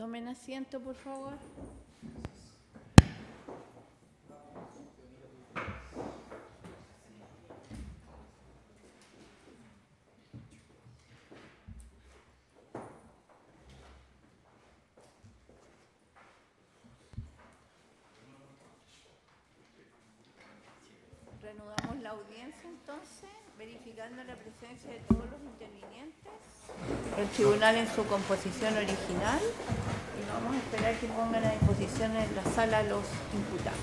Tomen asiento, por favor. Reanudamos la audiencia entonces, verificando la presencia de todos los intervinientes. El tribunal en su composición original y vamos a esperar que pongan a disposición en la sala los imputados.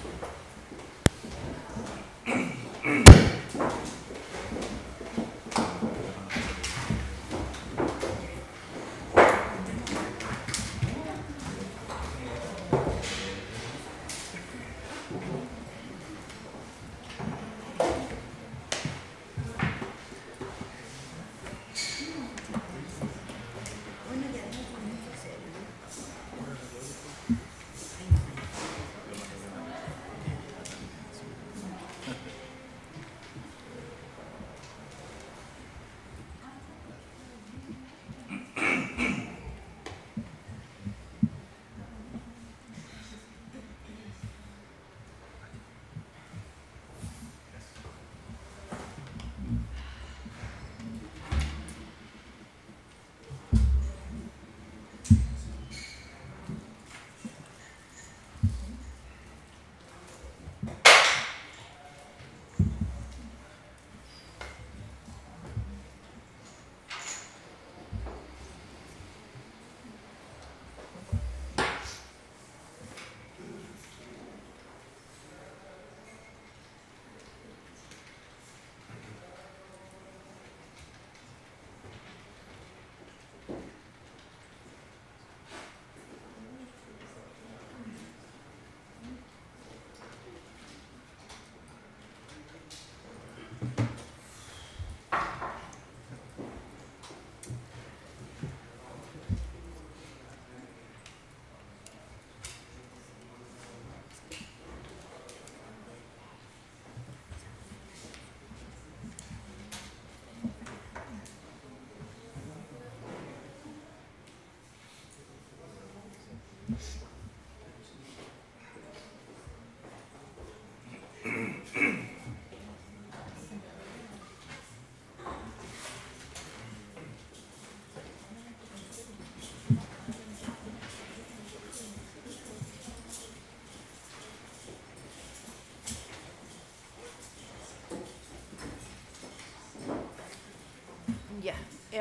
Ya,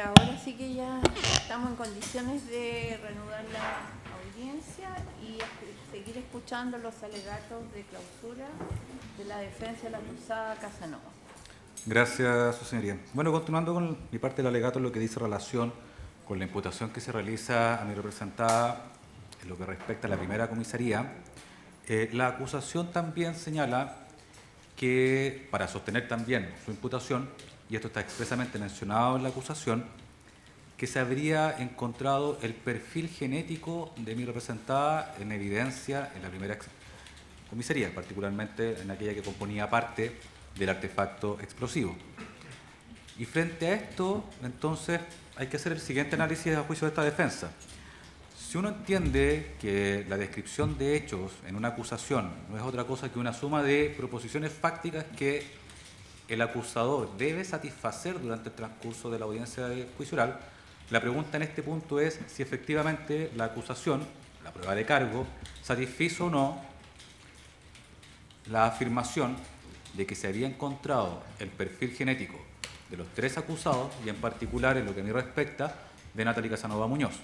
ahora sí que ya estamos en condiciones de reanudar la audiencia y seguir escuchando los alegatos de clausura de la defensa de la acusada Casanova. Gracias, su señoría. Bueno, continuando con mi parte del alegato, lo que dice relación con la imputación que se realiza a mi representada en lo que respecta a la primera comisaría, la acusación también señala que, para sostener también su imputación, y esto está expresamente mencionado en la acusación, que se habría encontrado el perfil genético de mi representada en evidencia en la primera comisaría, particularmente en aquella que componía parte del artefacto explosivo. Y frente a esto, entonces, hay que hacer el siguiente análisis a juicio de esta defensa. Si uno entiende que la descripción de hechos en una acusación no es otra cosa que una suma de proposiciones fácticas que el acusador debe satisfacer durante el transcurso de la audiencia de juicio oral, la pregunta en este punto es si efectivamente la acusación, la prueba de cargo, satisfizo o no la afirmación de que se había encontrado el perfil genético de los tres acusados y en particular, en lo que a mí respecta, de Natalie Casanova Muñoz.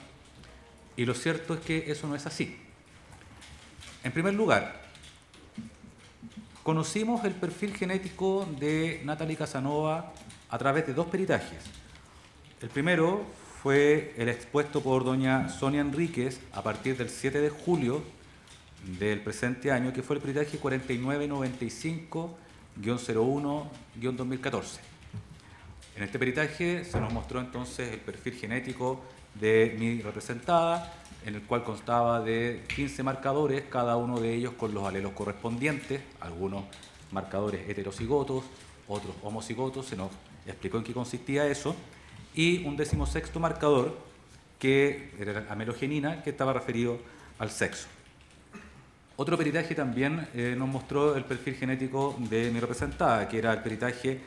Y lo cierto es que eso no es así. En primer lugar, conocimos el perfil genético de Natalie Casanova a través de dos peritajes. El primero fue el expuesto por doña Sonia Enríquez a partir del 7 de julio del presente año, que fue el peritaje 4995-01-2014. En este peritaje se nos mostró entonces el perfil genético de mi representada, en el cual constaba de 15 marcadores, cada uno de ellos con los alelos correspondientes, algunos marcadores heterocigotos, otros homocigotos, se nos explicó en qué consistía eso, y un 16º marcador que era la amelogenina, que estaba referido al sexo. Otro peritaje también nos mostró el perfil genético de mi representada, que era el peritaje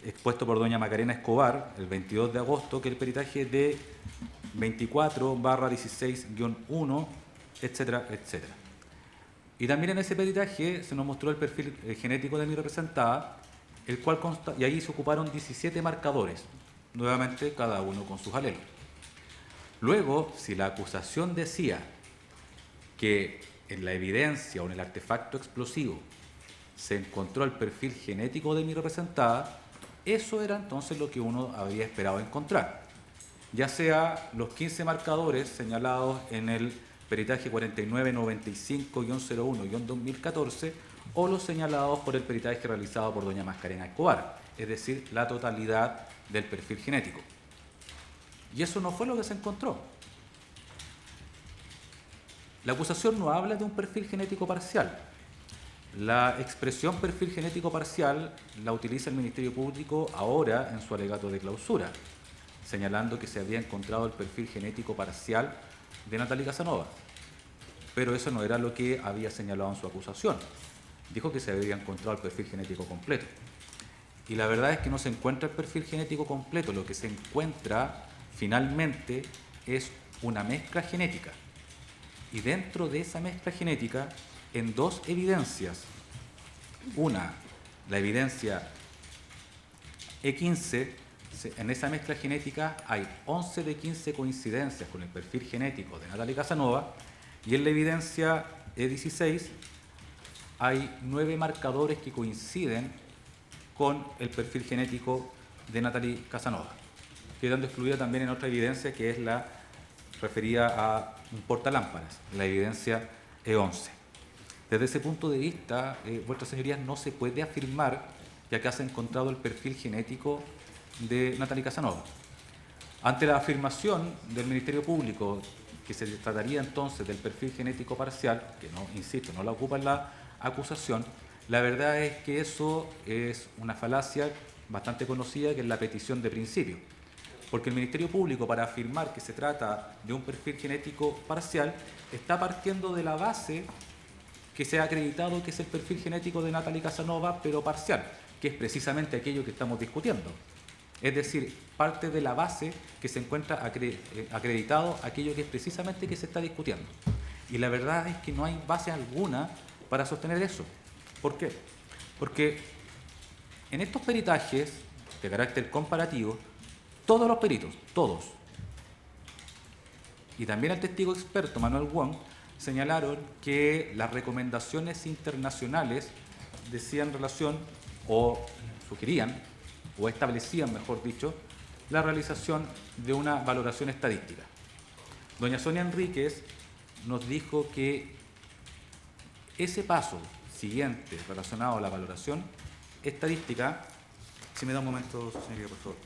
expuesto por doña Macarena Escobar el 22 de agosto, que es el peritaje de 24/16-1, etcétera, etcétera. Y también en ese peritaje se nos mostró el perfil genético de mi representada, el cual consta, y ahí se ocuparon 17 marcadores, nuevamente cada uno con sus alelos. Luego, si la acusación decía que en la evidencia o en el artefacto explosivo se encontró el perfil genético de mi representada, eso era entonces lo que uno habría esperado encontrar, ya sea los 15 marcadores señalados en el peritaje 4995-01-2014 o los señalados por el peritaje realizado por doña Macarena Escobar, es decir, la totalidad del perfil genético. Y eso no fue lo que se encontró. La acusación no habla de un perfil genético parcial. La expresión perfil genético parcial la utiliza el Ministerio Público ahora en su alegato de clausura, señalando que se había encontrado el perfil genético parcial de Natalia Casanova. Pero eso no era lo que había señalado en su acusación. Dijo que se había encontrado el perfil genético completo. Y la verdad es que no se encuentra el perfil genético completo. Lo que se encuentra finalmente es una mezcla genética. Y dentro de esa mezcla genética, en dos evidencias, una, la evidencia E15, en esa mezcla genética hay 11 de 15 coincidencias con el perfil genético de Natalia Casanova, y en la evidencia E16 hay 9 marcadores que coinciden con el perfil genético de Natalia Casanova, quedando excluida también en otra evidencia que es la referida a un portalámparas, la evidencia E11. Desde ese punto de vista, vuestras señorías, no se puede afirmar que acá se ha encontrado el perfil genético de Natalia Casanova. Ante la afirmación del Ministerio Público que se trataría entonces del perfil genético parcial, que no, insisto, no la ocupa en la acusación, la verdad es que eso es una falacia bastante conocida, que es la petición de principio. Porque el Ministerio Público, para afirmar que se trata de un perfil genético parcial, está partiendo de la base que se ha acreditado que es el perfil genético de Natalia Casanova, pero parcial, que es precisamente aquello que estamos discutiendo. Es decir, parte de la base que se encuentra acreditado aquello que es precisamente que se está discutiendo. Y la verdad es que no hay base alguna para sostener eso. ¿Por qué? Porque en estos peritajes de carácter comparativo, todos los peritos, todos, y también el testigo experto Manuel Wong, señalaron que las recomendaciones internacionales decían relación, o sugerían, o establecían, mejor dicho, la realización de una valoración estadística. Doña Sonia Enríquez nos dijo que ese paso siguiente relacionado a la valoración estadística, si me da un momento, señoría, por favor.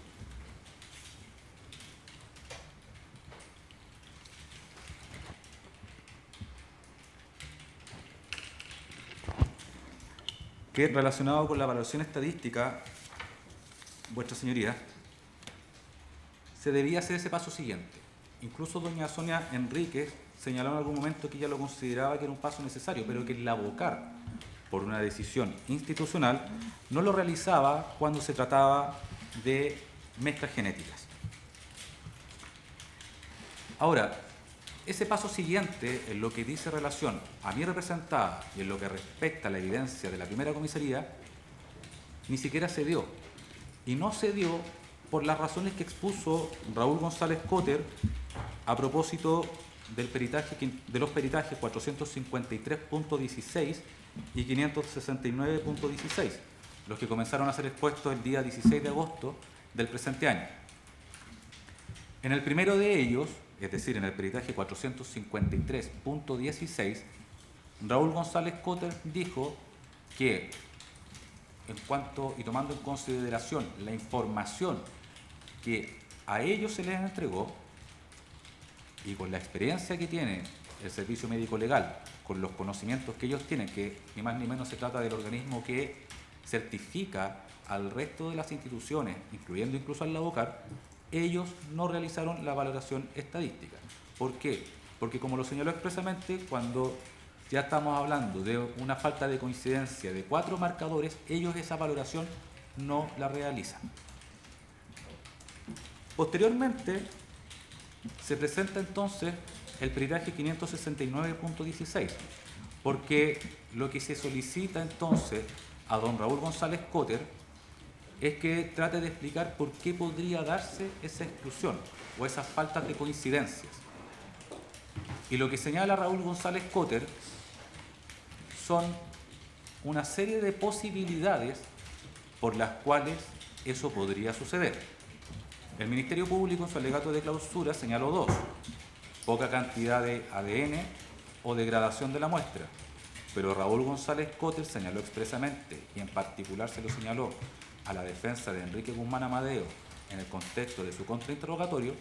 Que relacionado con la evaluación estadística, vuestra señoría, se debía hacer ese paso siguiente. Incluso doña Sonia Enríquez señaló en algún momento que ella lo consideraba que era un paso necesario, pero que el abocar por una decisión institucional no lo realizaba cuando se trataba de mezclas genéticas. Ahora, ese paso siguiente, en lo que dice relación a mi representada y en lo que respecta a la evidencia de la primera comisaría, ni siquiera se dio. Y no se dio por las razones que expuso Raúl González Cotter a propósito del peritaje, de los peritajes 453.16 y 569.16, los que comenzaron a ser expuestos el día 16 de agosto del presente año. En el primero de ellos, es decir, en el peritaje 453.16, Raúl González Cotter dijo que, en cuanto y tomando en consideración la información que a ellos se les entregó y con la experiencia que tiene el Servicio Médico Legal, con los conocimientos que ellos tienen, que ni más ni menos se trata del organismo que certifica al resto de las instituciones, incluyendo incluso al Labocar, ellos no realizaron la valoración estadística. ¿Por qué? Porque como lo señaló expresamente, cuando ya estamos hablando de una falta de coincidencia de 4 marcadores, ellos esa valoración no la realizan. Posteriormente, se presenta entonces el peritaje 569.16, porque lo que se solicita entonces a don Raúl González Cotter es que trate de explicar por qué podría darse esa exclusión o esas faltas de coincidencias. Y lo que señala Raúl González Cotter son una serie de posibilidades por las cuales eso podría suceder. El Ministerio Público en su alegato de clausura señaló 2: poca cantidad de ADN o degradación de la muestra. Pero Raúl González Cotter señaló expresamente, y en particular se lo señaló a la defensa de Enrique Guzmán Amadeo en el contexto de su contrainterrogatorio,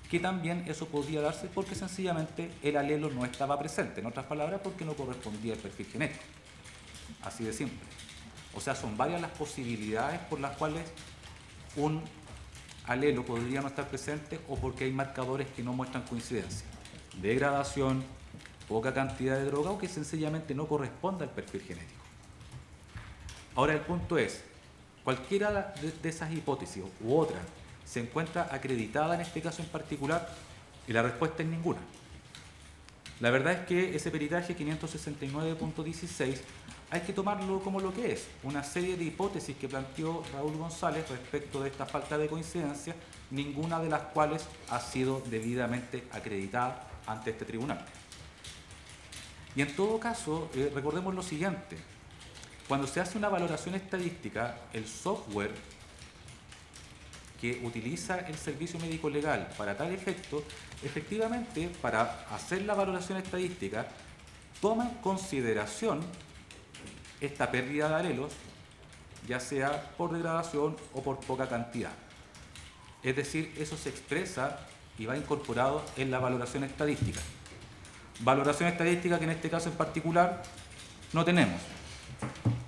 que también eso podía darse porque sencillamente el alelo no estaba presente, en otras palabras, porque no correspondía al perfil genético. Así de simple. O sea, son varias las posibilidades por las cuales un alelo podría no estar presente o porque hay marcadores que no muestran coincidencia. Degradación, poca cantidad de droga o que sencillamente no corresponde al perfil genético. Ahora el punto es, cualquiera de esas hipótesis u otra se encuentra acreditada en este caso en particular, y la respuesta es ninguna. La verdad es que ese peritaje 569.16 hay que tomarlo como lo que es, una serie de hipótesis que planteó Raúl González respecto de esta falta de coincidencia, ninguna de las cuales ha sido debidamente acreditada ante este tribunal. Y en todo caso, recordemos lo siguiente: cuando se hace una valoración estadística, el software que utiliza el servicio médico legal para tal efecto, efectivamente, para hacer la valoración estadística, toma en consideración esta pérdida de alelos, ya sea por degradación o por poca cantidad. Es decir, eso se expresa y va incorporado en la valoración estadística. Valoración estadística que en este caso en particular no tenemos.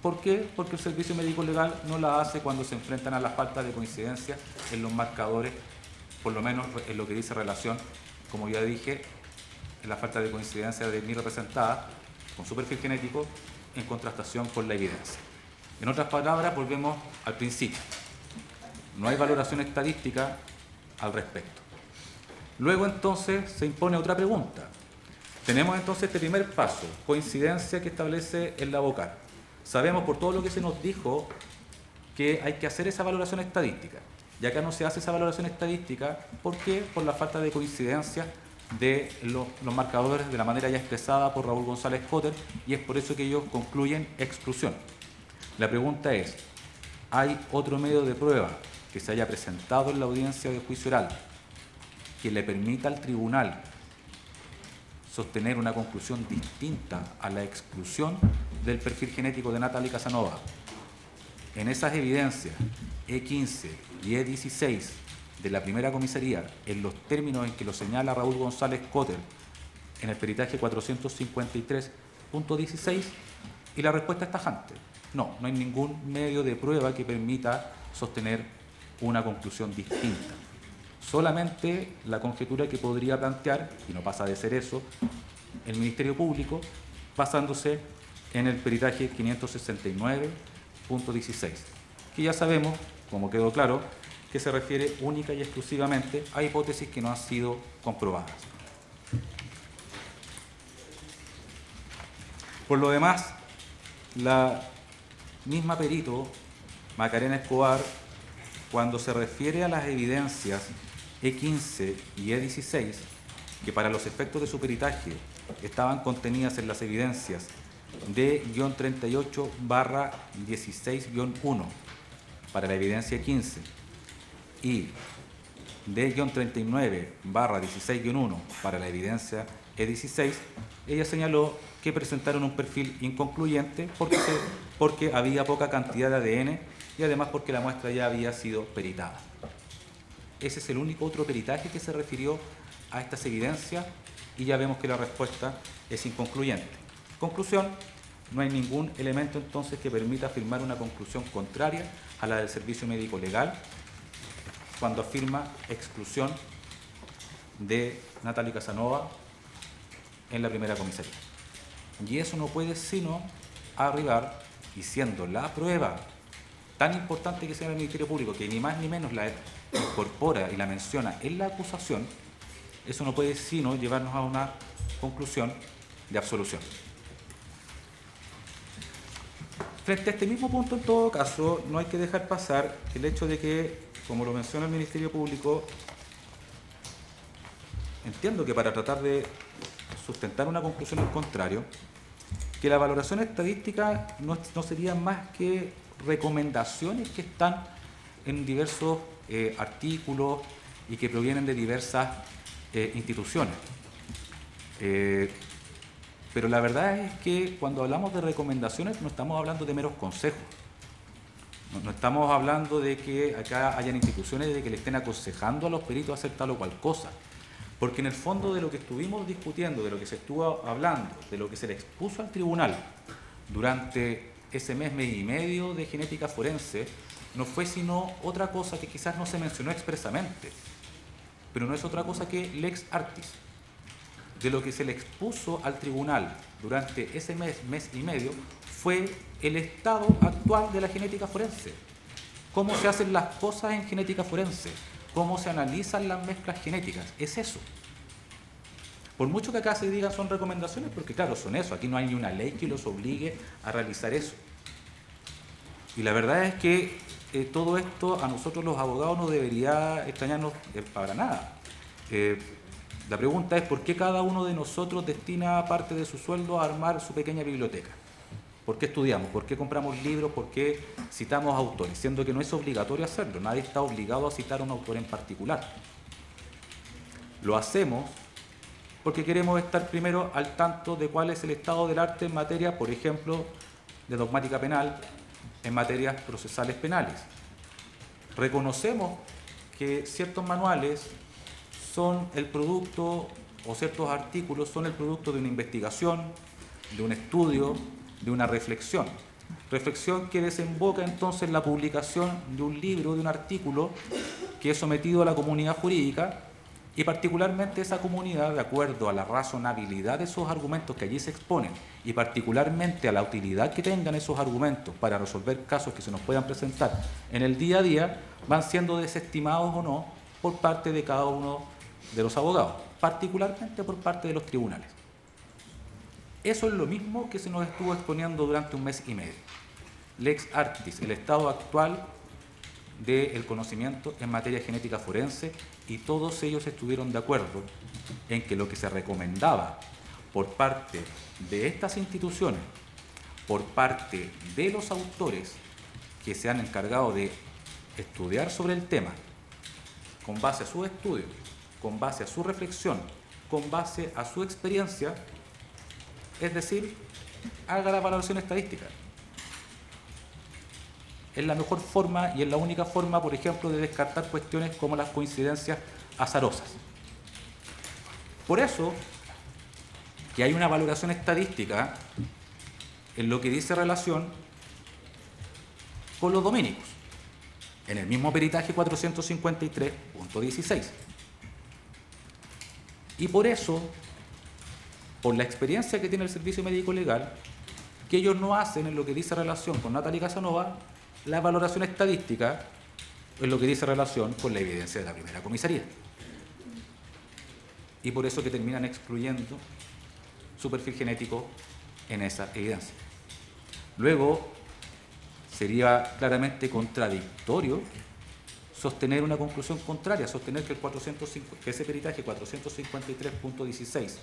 ¿Por qué? Porque el servicio médico legal no la hace cuando se enfrentan a la falta de coincidencia en los marcadores, por lo menos en lo que dice relación, como ya dije, en la falta de coincidencia de mi representada con su perfil genético en contrastación con la evidencia. En otras palabras, volvemos al principio. No hay valoración estadística al respecto. Luego entonces se impone otra pregunta. Tenemos entonces este primer paso, coincidencia que establece el LAVOCAR. Sabemos por todo lo que se nos dijo que hay que hacer esa valoración estadística. Y acá no se hace esa valoración estadística, ¿por qué? Por la falta de coincidencia de los marcadores de la manera ya expresada por Raúl González Cotter, y es por eso que ellos concluyen exclusión. La pregunta es, ¿hay otro medio de prueba que se haya presentado en la audiencia de juicio oral que le permita al tribunal sostener una conclusión distinta a la exclusión del perfil genético de Natalie Casanova? En esas evidencias E15 y E16 de la primera comisaría, en los términos en que lo señala Raúl González Cotter en el peritaje 453.16, y la respuesta es tajante. No hay ningún medio de prueba que permita sostener una conclusión distinta. Solamente la conjetura que podría plantear, y no pasa de ser eso, el Ministerio Público, basándose en el peritaje 569.16, que ya sabemos, como quedó claro, que se refiere única y exclusivamente a hipótesis que no han sido comprobadas. Por lo demás, la misma perito, Macarena Escobar, cuando se refiere a las evidencias E15 y E16, que para los efectos de su peritaje estaban contenidas en las evidencias D-38/16-1 para la evidencia 15 y D-39/16-1 para la evidencia E16, ella señaló que presentaron un perfil inconcluyente porque había poca cantidad de ADN y además porque la muestra ya había sido peritada. Ese es el único otro peritaje que se refirió a estas evidencias y ya vemos que la respuesta es inconcluyente. Conclusión: no hay ningún elemento entonces que permita afirmar una conclusión contraria a la del servicio médico legal cuando afirma exclusión de Natalia Casanova en la primera comisaría. Y eso no puede sino arribar, y siendo la prueba tan importante que sea el Ministerio Público, que ni más ni menos la incorpora y la menciona en la acusación, eso no puede sino llevarnos a una conclusión de absolución. Frente a este mismo punto, en todo caso, no hay que dejar pasar el hecho de que, como lo menciona el Ministerio Público, entiendo que para tratar de sustentar una conclusión al contrario, que la valoración estadística no sería más que recomendaciones que están en diversos artículos y que provienen de diversas instituciones. Pero la verdad es que cuando hablamos de recomendaciones no estamos hablando de meros consejos. No estamos hablando de que acá hayan instituciones de que le estén aconsejando a los peritos a hacer tal o cual cosa. Porque en el fondo de lo que estuvimos discutiendo, de lo que se estuvo hablando, de lo que se le expuso al tribunal durante ese mes y medio de genética forense, no fue sino otra cosa que quizás no se mencionó expresamente, pero no es otra cosa que lex artis. De lo que se le expuso al tribunal durante ese mes y medio, fue el estado actual de la genética forense. Cómo se hacen las cosas en genética forense, cómo se analizan las mezclas genéticas, es eso. Por mucho que acá se digan son recomendaciones, porque claro, son eso, aquí no hay ni una ley que los obligue a realizar eso. Y la verdad es que todo esto a nosotros los abogados no debería extrañarnos para nada. La pregunta es ¿por qué cada uno de nosotros destina parte de su sueldo a armar su pequeña biblioteca? ¿Por qué estudiamos? ¿Por qué compramos libros? ¿Por qué citamos autores? Siendo que no es obligatorio hacerlo, nadie está obligado a citar a un autor en particular. Lo hacemos porque queremos estar primero al tanto de cuál es el estado del arte en materia, por ejemplo, de dogmática penal, en materias procesales penales. Reconocemos que ciertos manuales son el producto, o ciertos artículos son el producto de una investigación, de un estudio, de una reflexión. Reflexión que desemboca entonces en la publicación de un libro, de un artículo que es sometido a la comunidad jurídica y particularmente esa comunidad, de acuerdo a la razonabilidad de esos argumentos que allí se exponen y particularmente a la utilidad que tengan esos argumentos para resolver casos que se nos puedan presentar en el día a día, van siendo desestimados o no por parte de cada uno de los abogados, particularmente por parte de los tribunales. Eso es lo mismo que se nos estuvo exponiendo durante un mes y medio. Lex artis, el estado actual del conocimiento en materia genética forense, y todos ellos estuvieron de acuerdo en que lo que se recomendaba por parte de estas instituciones, por parte de los autores que se han encargado de estudiar sobre el tema, con base a su estudio, con base a su reflexión, con base a su experiencia, es decir, haga la valoración estadística. Es la mejor forma y es la única forma, por ejemplo, de descartar cuestiones como las coincidencias azarosas. Por eso, que hay una valoración estadística en lo que dice relación con los dominicos, en el mismo peritaje 453.16. Y por eso, por la experiencia que tiene el Servicio Médico Legal, que ellos no hacen en lo que dice relación con Natalia Casanova, la valoración estadística en lo que dice relación con la evidencia de la primera comisaría. Y por eso que terminan excluyendo su perfil genético en esa evidencia. Luego, sería claramente contradictorio sostener una conclusión contraria, sostener que, que ese peritaje 453.16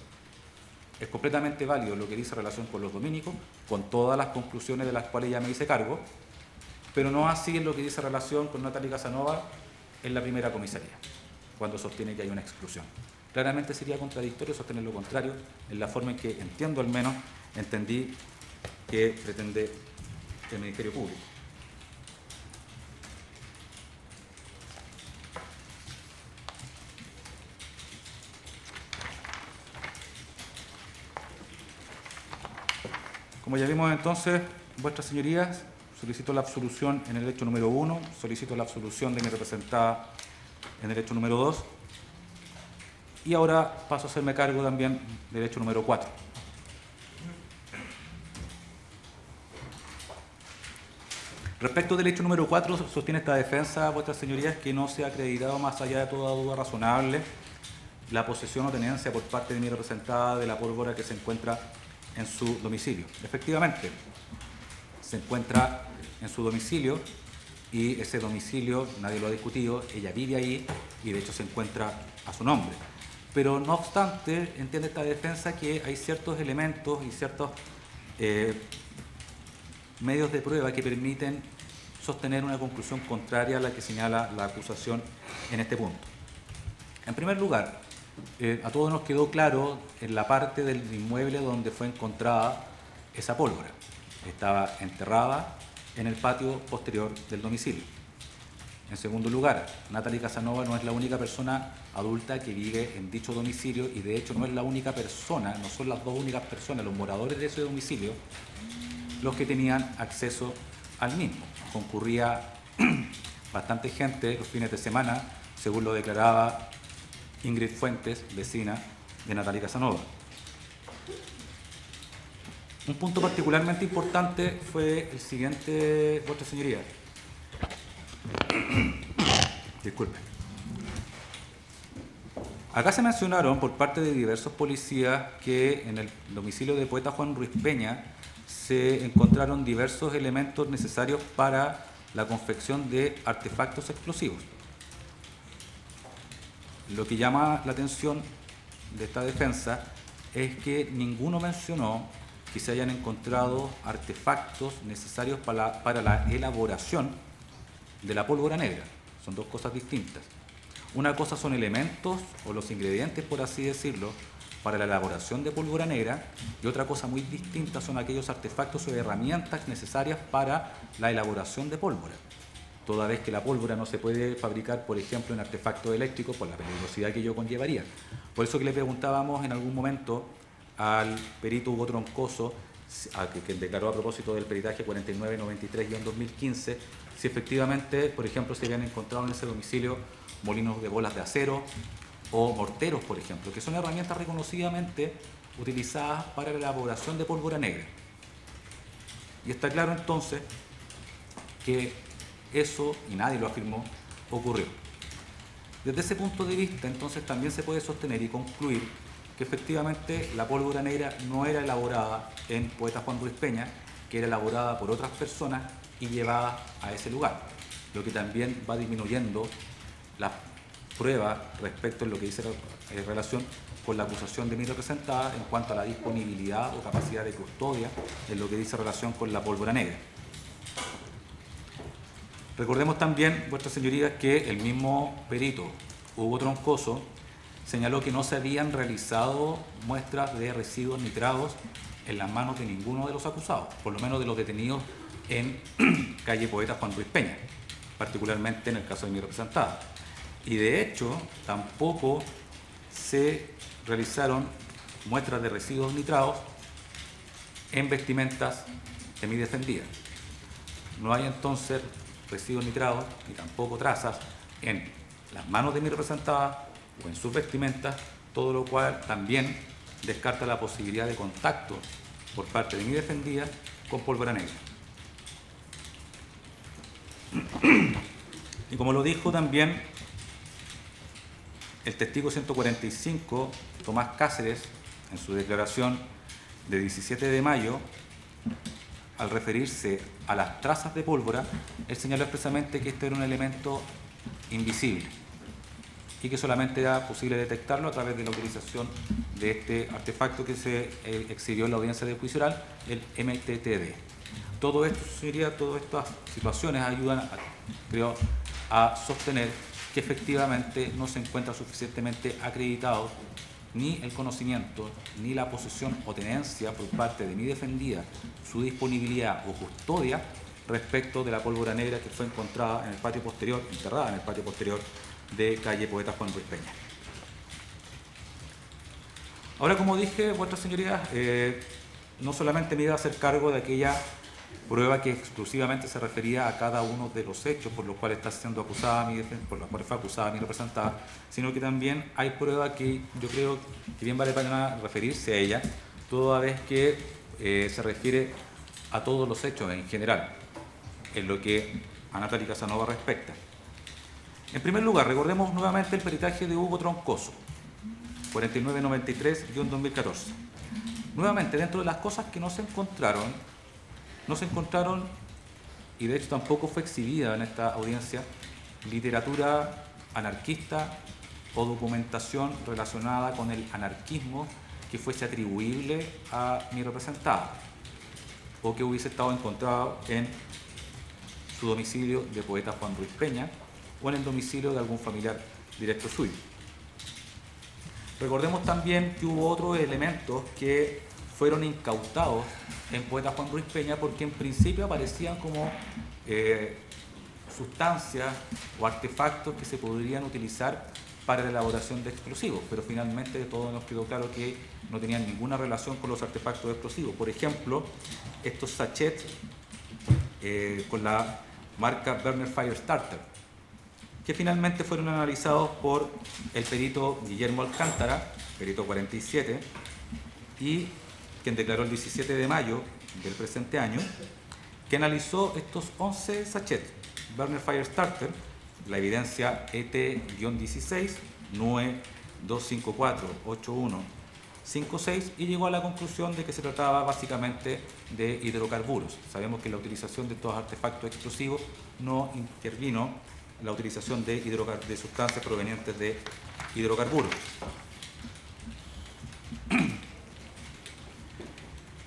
es completamente válido lo que dice relación con los dominicos, con todas las conclusiones de las cuales ya me hice cargo, pero no así en lo que dice relación con Natalia Casanova en la primera comisaría, cuando sostiene que hay una exclusión. Claramente sería contradictorio sostener lo contrario en la forma en que entiendo, al menos, entendí que pretende el Ministerio Público. Como ya vimos entonces, vuestras señorías, solicito la absolución en el hecho número 1, solicito la absolución de mi representada en el hecho número 2. Y ahora paso a hacerme cargo también del hecho número 4. Respecto del hecho número 4, sostiene esta defensa, vuestras señorías, que no se ha acreditado más allá de toda duda razonable la posesión o tenencia por parte de mi representada de la pólvora que se encuentra en su domicilio. Efectivamente, se encuentra en su domicilio y ese domicilio, nadie lo ha discutido, ella vive ahí y de hecho se encuentra a su nombre. Pero no obstante, entiende esta defensa que hay ciertos elementos y ciertos medios de prueba que permiten sostener una conclusión contraria a la que señala la acusación en este punto. En primer lugar, a todos nos quedó claro en la parte del inmueble donde fue encontrada esa pólvora. Estaba enterrada en el patio posterior del domicilio. En segundo lugar, Natalie Casanova no es la única persona adulta que vive en dicho domicilio y de hecho no es la única persona, no son las dos únicas personas, los moradores de ese domicilio, los que tenían acceso al mismo. Concurría bastante gente los fines de semana, según lo declaraba Ingrid Fuentes, vecina de Natalie Casanova. Un punto particularmente importante fue el siguiente, vuestra señoría. Disculpe. Acá se mencionaron por parte de diversos policías que en el domicilio de poeta Juan Ruiz Peña se encontraron diversos elementos necesarios para la confección de artefactos explosivos. Lo que llama la atención de esta defensa es que ninguno mencionó que se hayan encontrado artefactos necesarios para la elaboración de la pólvora negra. Son dos cosas distintas. Una cosa son elementos o los ingredientes, por así decirlo, para la elaboración de pólvora negra, y otra cosa muy distinta son aquellos artefactos o herramientas necesarias para la elaboración de pólvora. Toda vez que la pólvora no se puede fabricar, por ejemplo, en artefactos eléctricos por la peligrosidad que ello conllevaría. Por eso que le preguntábamos en algún momento al perito Hugo Troncoso, que declaró a propósito del peritaje 4993-2015, si efectivamente, por ejemplo, se habían encontrado en ese domicilio molinos de bolas de acero o morteros, por ejemplo, que son herramientas reconocidamente utilizadas para la elaboración de pólvora negra. Y está claro entonces que eso, y nadie lo afirmó, ocurrió. Desde ese punto de vista, entonces, también se puede sostener y concluir que efectivamente la pólvora negra no era elaborada en Poeta Juan Ruiz Peña, que era elaborada por otras personas y llevada a ese lugar, lo que también va disminuyendo la prueba respecto a lo que dice en relación con la acusación de mi representada en cuanto a la disponibilidad o capacidad de custodia en lo que dice en relación con la pólvora negra. Recordemos también, vuestras señorías, que el mismo perito Hugo Troncoso señaló que no se habían realizado muestras de residuos nitrados en las manos de ninguno de los acusados, por lo menos de los detenidos en calle Poeta Juan Ruiz Peña, particularmente en el caso de mi representada. Y de hecho, tampoco se realizaron muestras de residuos nitrados en vestimentas de mi defendida. No hay entonces residuos nitrados ni tampoco trazas en las manos de mi representada o en sus vestimentas, todo lo cual también descarta la posibilidad de contacto por parte de mi defendida con pólvora negra. Y como lo dijo también el testigo 145, Tomás Cáceres, en su declaración de 17 de mayo, al referirse a las trazas de pólvora, él señaló expresamente que este era un elemento invisible y que solamente era posible detectarlo a través de la utilización de este artefacto que se exhibió en la audiencia de juicio oral, el MTTD. Todo esto, señoría, todas estas situaciones ayudan, creo, a sostener que efectivamente no se encuentra suficientemente acreditado ni el conocimiento, ni la posesión o tenencia por parte de mi defendida, su disponibilidad o custodia respecto de la pólvora negra que fue encontrada en el patio posterior, enterrada en el patio posterior de calle Poeta Juan Ruiz Peña. Ahora, como dije, vuestras señorías, no solamente me iba a hacer cargo de aquella prueba que exclusivamente se refería a cada uno de los hechos por los cuales está siendo acusada por los cuales fue acusada mi representada, sino que también hay prueba que yo creo que bien vale la pena referirse a ella, toda vez que se refiere a todos los hechos en general, en lo que a Natalia Casanova respecta. En primer lugar, recordemos nuevamente el peritaje de Hugo Troncoso, 4993-2014. Nuevamente, dentro de las cosas que no se encontraron, y de hecho tampoco fue exhibida en esta audiencia, literatura anarquista o documentación relacionada con el anarquismo que fuese atribuible a mi representada o que hubiese estado encontrado en su domicilio de poeta Juan Ruiz Peña o en el domicilio de algún familiar directo suyo. Recordemos también que hubo otros elementos que fueron incautados en poeta Juan Ruiz Peña porque en principio aparecían como sustancias o artefactos que se podrían utilizar para la elaboración de explosivos, pero finalmente de todo nos quedó claro que no tenían ninguna relación con los artefactos explosivos. Por ejemplo, estos sachets con la marca Burner Firestarter, que finalmente fueron analizados por el perito Guillermo Alcántara, perito 47, y quien declaró el 17 de mayo del presente año, que analizó estos 11 sachets Burner Firestarter, la evidencia ET-16, NUE 2548156, y llegó a la conclusión de que se trataba básicamente de hidrocarburos. Sabemos que la utilización de estos artefactos explosivos no intervino la utilización de sustancias provenientes de hidrocarburos.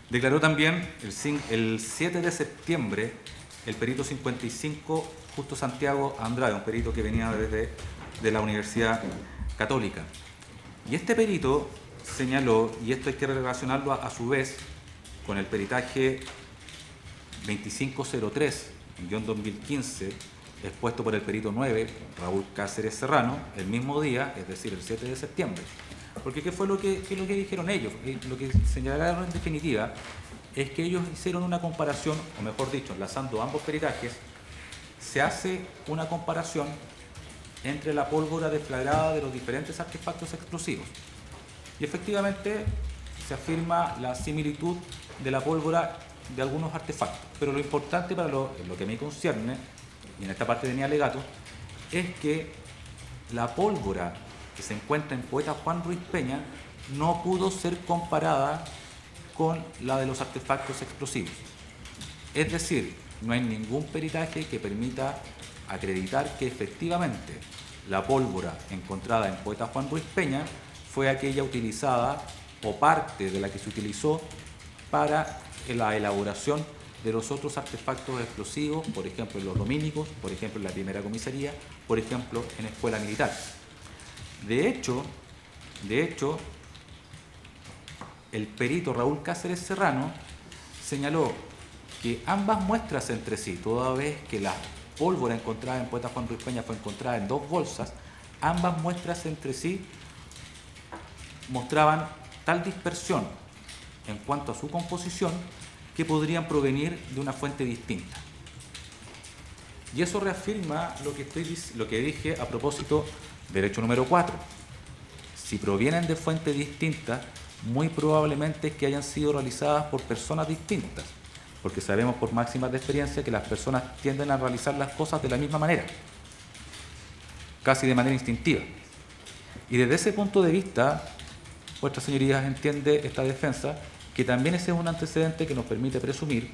Declaró también el 7 de septiembre el perito 55 Justo Santiago Andrade, un perito que venía de la Universidad Católica. Y este perito señaló, y esto hay que relacionarlo a su vez con el peritaje 2503-2015, expuesto por el perito 9, Raúl Cáceres Serrano, el mismo día, es decir, el 7 de septiembre. Porque ¿qué fue lo que dijeron ellos? Lo que señalaron en definitiva es que ellos hicieron una comparación, o mejor dicho, enlazando ambos peritajes, se hace una comparación entre la pólvora deflagrada de los diferentes artefactos explosivos. Y efectivamente se afirma la similitud de la pólvora de algunos artefactos. Pero lo importante para lo que me concierne, y en esta parte de mi alegato, es que la pólvora que se encuentra en poeta Juan Ruiz Peña no pudo ser comparada con la de los artefactos explosivos. Es decir, no hay ningún peritaje que permita acreditar que efectivamente la pólvora encontrada en poeta Juan Ruiz Peña fue aquella utilizada o parte de la que se utilizó para la elaboración de los otros artefactos explosivos, por ejemplo en los domínicos, por ejemplo en la primera comisaría, por ejemplo en escuela militar. De hecho, el perito Raúl Cáceres Serrano señaló que ambas muestras entre sí, toda vez que la pólvora encontrada en poeta Juan Ruiz Peña fue encontrada en 2 bolsas, ambas muestras entre sí mostraban tal dispersión en cuanto a su composición que podrían provenir de una fuente distinta. Y eso reafirma lo que dije a propósito del hecho número 4. Si provienen de fuentes distintas, muy probablemente es que hayan sido realizadas por personas distintas, porque sabemos por máximas de experiencia que las personas tienden a realizar las cosas de la misma manera, casi de manera instintiva. Y desde ese punto de vista, vuestras señorías entiende esta defensa, que también ese es un antecedente que nos permite presumir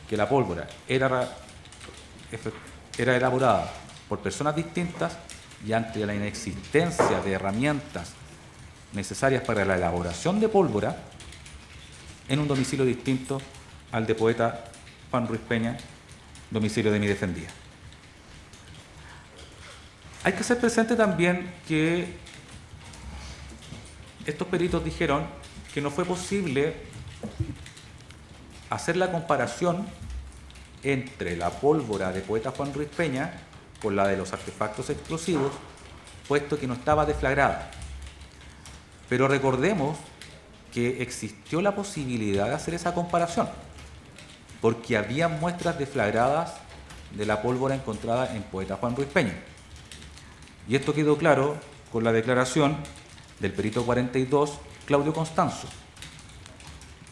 que la pólvora era elaborada por personas distintas y ante la inexistencia de herramientas necesarias para la elaboración de pólvora en un domicilio distinto al de poeta Juan Ruiz Peña, domicilio de mi defendida. Hay que hacer presente también que estos peritos dijeron que no fue posible hacer la comparación entre la pólvora de poeta Juan Ruiz Peña con la de los artefactos explosivos, puesto que no estaba deflagrada. Pero recordemos que existió la posibilidad de hacer esa comparación. porque había muestras deflagradas de la pólvora encontrada en Poeta Juan Ruiz Peña. Y esto quedó claro con la declaración del perito 42, Claudio Constanzo.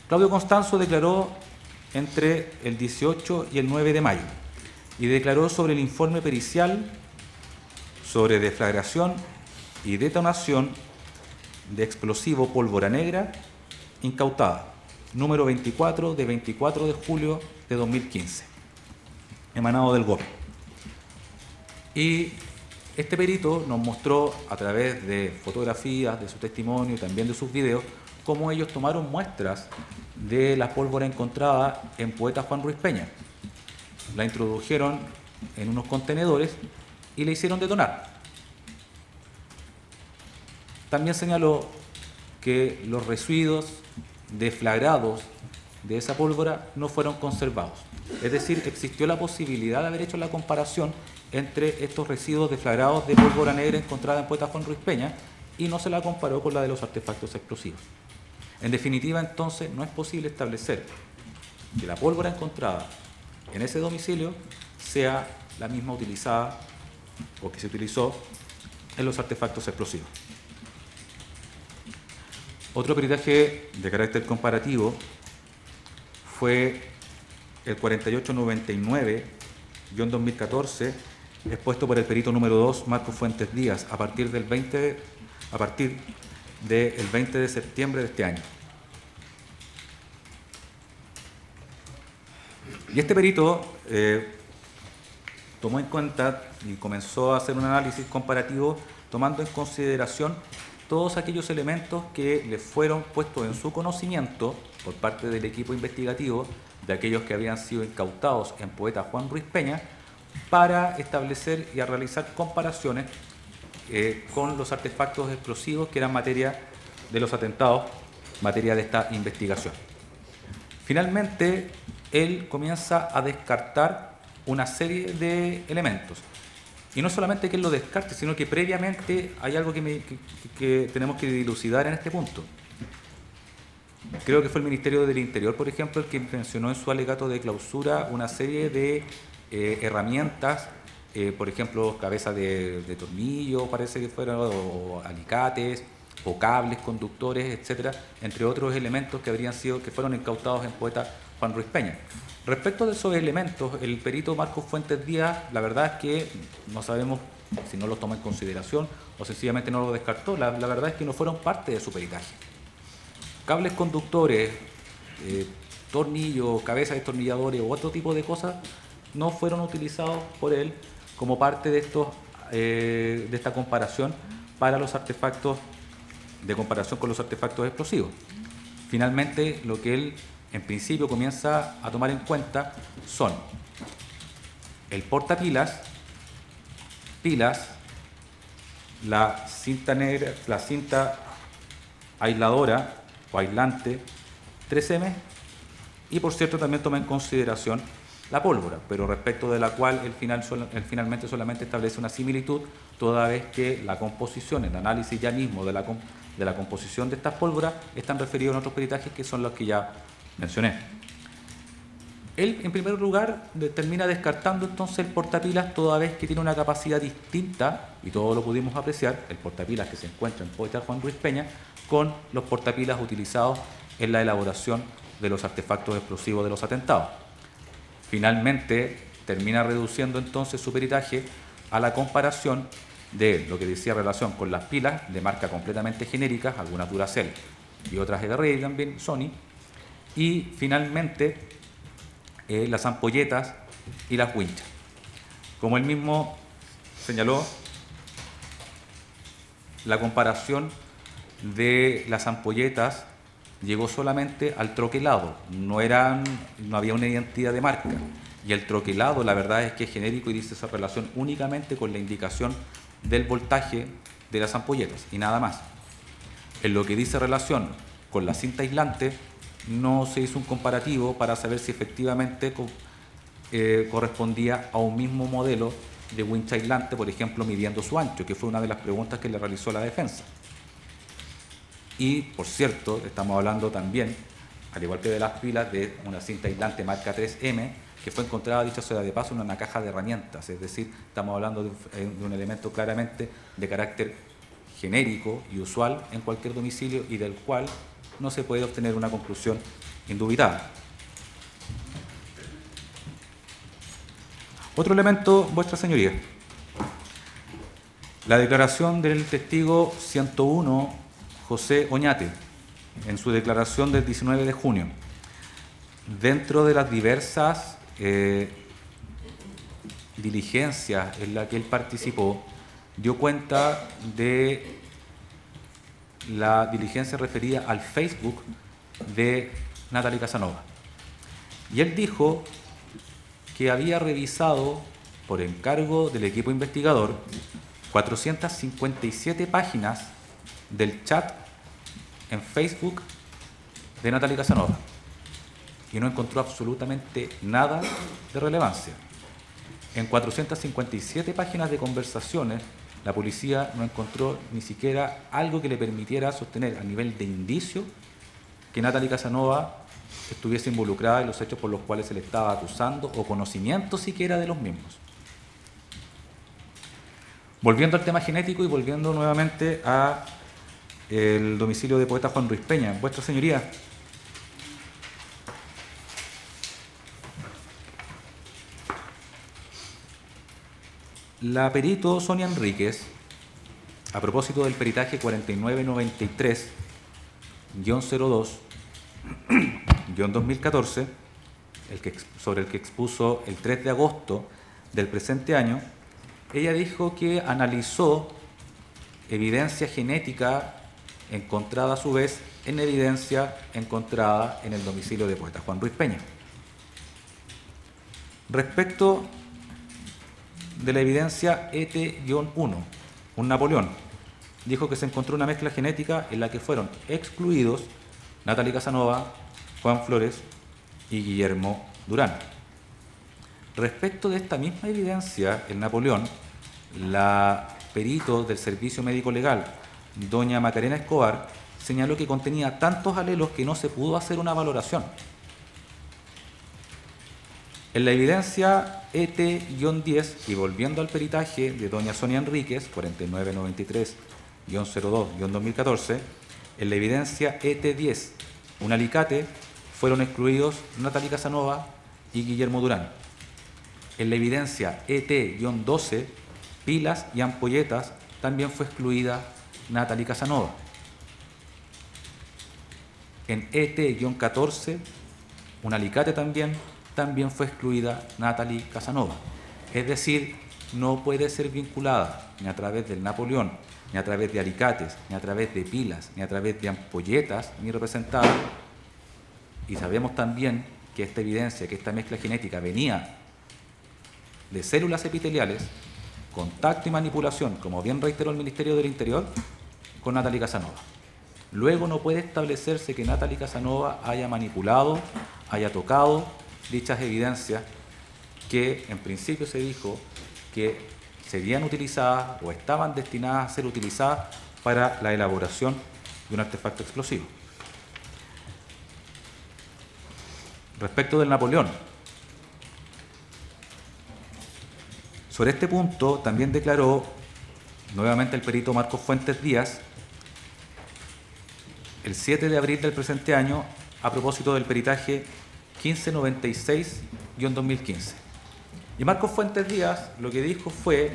Claudio Constanzo declaró entre el 18 y el 9 de mayo y declaró sobre el informe pericial sobre deflagración y detonación de explosivo pólvora negra incautada, número 24 de 24 de julio de 2015, emanado del GOP. Y este perito nos mostró a través de fotografías, de su testimonio y también de sus videos, cómo ellos tomaron muestras de la pólvora encontrada en Poeta Juan Ruiz Peña. La introdujeron en unos contenedores y la hicieron detonar. También señaló que los residuos deflagrados de esa pólvora no fueron conservados. Es decir, existió la posibilidad de haber hecho la comparación entre estos residuos deflagrados de pólvora negra encontrada en Poeta Juan Ruiz Peña y no se la comparó con la de los artefactos explosivos. En definitiva, entonces, no es posible establecer que la pólvora encontrada en ese domicilio sea la misma utilizada o que se utilizó en los artefactos explosivos. Otro peritaje de carácter comparativo fue el 4899-2014, expuesto por el perito número 2, Marcos Fuentes Díaz, a partir del 20 de septiembre de este año. Y este perito tomó en cuenta y comenzó a hacer un análisis comparativo tomando en consideración todos aquellos elementos que le fueron puestos en su conocimiento por parte del equipo investigativo de aquellos que habían sido incautados en Poeta Juan Ruiz Peña para establecer y a realizar comparaciones con los artefactos explosivos que eran materia de los atentados, materia de esta investigación. Finalmente, él comienza a descartar una serie de elementos. Y no solamente que él lo descarte, sino que previamente hay algo que tenemos que dilucidar en este punto. Creo que fue el Ministerio del Interior, por ejemplo, el que mencionó en su alegato de clausura una serie de herramientas, por ejemplo, cabezas de tornillo, parece que fueron, o alicates, o cables, conductores, etcétera, entre otros elementos que fueron incautados en Poeta Juan Ruiz Peña. Respecto de esos elementos, el perito Marcos Fuentes Díaz, la verdad es que no sabemos si no los toma en consideración o sencillamente no los descartó. La verdad es que no fueron parte de su peritaje. Cables conductores, tornillos, cabezas de destornilladores u otro tipo de cosas no fueron utilizados por él como parte de esta comparación para los artefactos, de comparación con los artefactos explosivos. Finalmente, lo que él en principio comienza a tomar en cuenta son el portapilas, la cinta negra, la cinta aisladora o aislante 3M y por cierto también toma en consideración la pólvora, pero respecto de la cual él finalmente solamente establece una similitud, toda vez que la composición, el análisis ya mismo de la composición de estas pólvoras están referidos en otros peritajes que son los que ya mencioné. Él, en primer lugar, termina descartando entonces el portapilas toda vez que tiene una capacidad distinta, y todo lo pudimos apreciar, el portapilas que se encuentra en Poeta Juan Ruiz Peña, con los portapilas utilizados en la elaboración de los artefactos explosivos de los atentados. Finalmente, termina reduciendo entonces su peritaje a la comparación de lo que decía relación con las pilas de marca completamente genéricas, algunas Duracell y otras EDRI también, Sony, y finalmente las ampolletas y las winchas. Como él mismo señaló, la comparación de las ampolletas llegó solamente al troquelado, no había una identidad de marca, y el troquelado la verdad es que es genérico y dice esa relación únicamente con la indicación del voltaje de las ampolletas y nada más. En lo que dice relación con la cinta aislante, no se hizo un comparativo para saber si efectivamente correspondía a un mismo modelo de wincha aislante, por ejemplo, midiendo su ancho, que fue una de las preguntas que le realizó la defensa. Y, por cierto, estamos hablando también al igual que de las pilas de una cinta aislante marca 3M, que fue encontrada, dicho sea de paso, en una caja de herramientas. Es decir, estamos hablando de un elemento claramente de carácter genérico y usual en cualquier domicilio y del cual no se puede obtener una conclusión indubitada. Otro elemento, vuestra señoría, la declaración del testigo 101, José Oñate, en su declaración del 19 de junio. Dentro de las diversas diligencias en las que él participó, dio cuenta de la diligencia referida al Facebook de Natalie Casanova. Y él dijo que había revisado, por encargo del equipo investigador, 457 páginas del chat en Facebook de Natalie Casanova y no encontró absolutamente nada de relevancia. En 457 páginas de conversaciones, la policía no encontró ni siquiera algo que le permitiera sostener a nivel de indicio que Natalie Casanova estuviese involucrada en los hechos por los cuales se le estaba acusando o conocimiento siquiera de los mismos. Volviendo al tema genético y volviendo nuevamente a el domicilio de poeta Juan Ruiz Peña, vuestra señoría, la perito Sonia Enríquez, a propósito del peritaje 4993-02-2014, sobre el que expuso el 3 de agosto del presente año, ella dijo que analizó evidencia genética encontrada a su vez en evidencia encontrada en el domicilio de poeta Juan Ruiz Peña. Respecto de la evidencia ET-1, un Napoleón, dijo que se encontró una mezcla genética en la que fueron excluidos Natalie Casanova, Juan Flores y Guillermo Durán. Respecto de esta misma evidencia, el Napoleón, la perito del Servicio Médico Legal, doña Macarena Escobar, señaló que contenía tantos alelos que no se pudo hacer una valoración. En la evidencia ET-10, y volviendo al peritaje de doña Sonia Enríquez, 4993-02-2014, en la evidencia ET-10, un alicate, fueron excluidos Natalie Casanova y Guillermo Durán. En la evidencia ET-12, pilas y ampolletas, también fue excluida Natalie Casanova. En ET-14, un alicate también fue excluida Natalie Casanova. Es decir, no puede ser vinculada ni a través del Napoleón, ni a través de alicates, ni a través de pilas, ni a través de ampolletas, ni representada. Y sabemos también que esta evidencia, que esta mezcla genética venía de células epiteliales, contacto y manipulación, como bien reiteró el Ministerio del Interior, con Natalie Casanova. Luego no puede establecerse que Natalie Casanova haya manipulado, haya tocado dichas evidencias que en principio se dijo que serían utilizadas o estaban destinadas a ser utilizadas para la elaboración de un artefacto explosivo. Respecto del Napoleón, sobre este punto también declaró nuevamente el perito Marcos Fuentes Díaz el 7 de abril del presente año a propósito del peritaje 1596-2015. Y Marcos Fuentes Díaz lo que dijo fue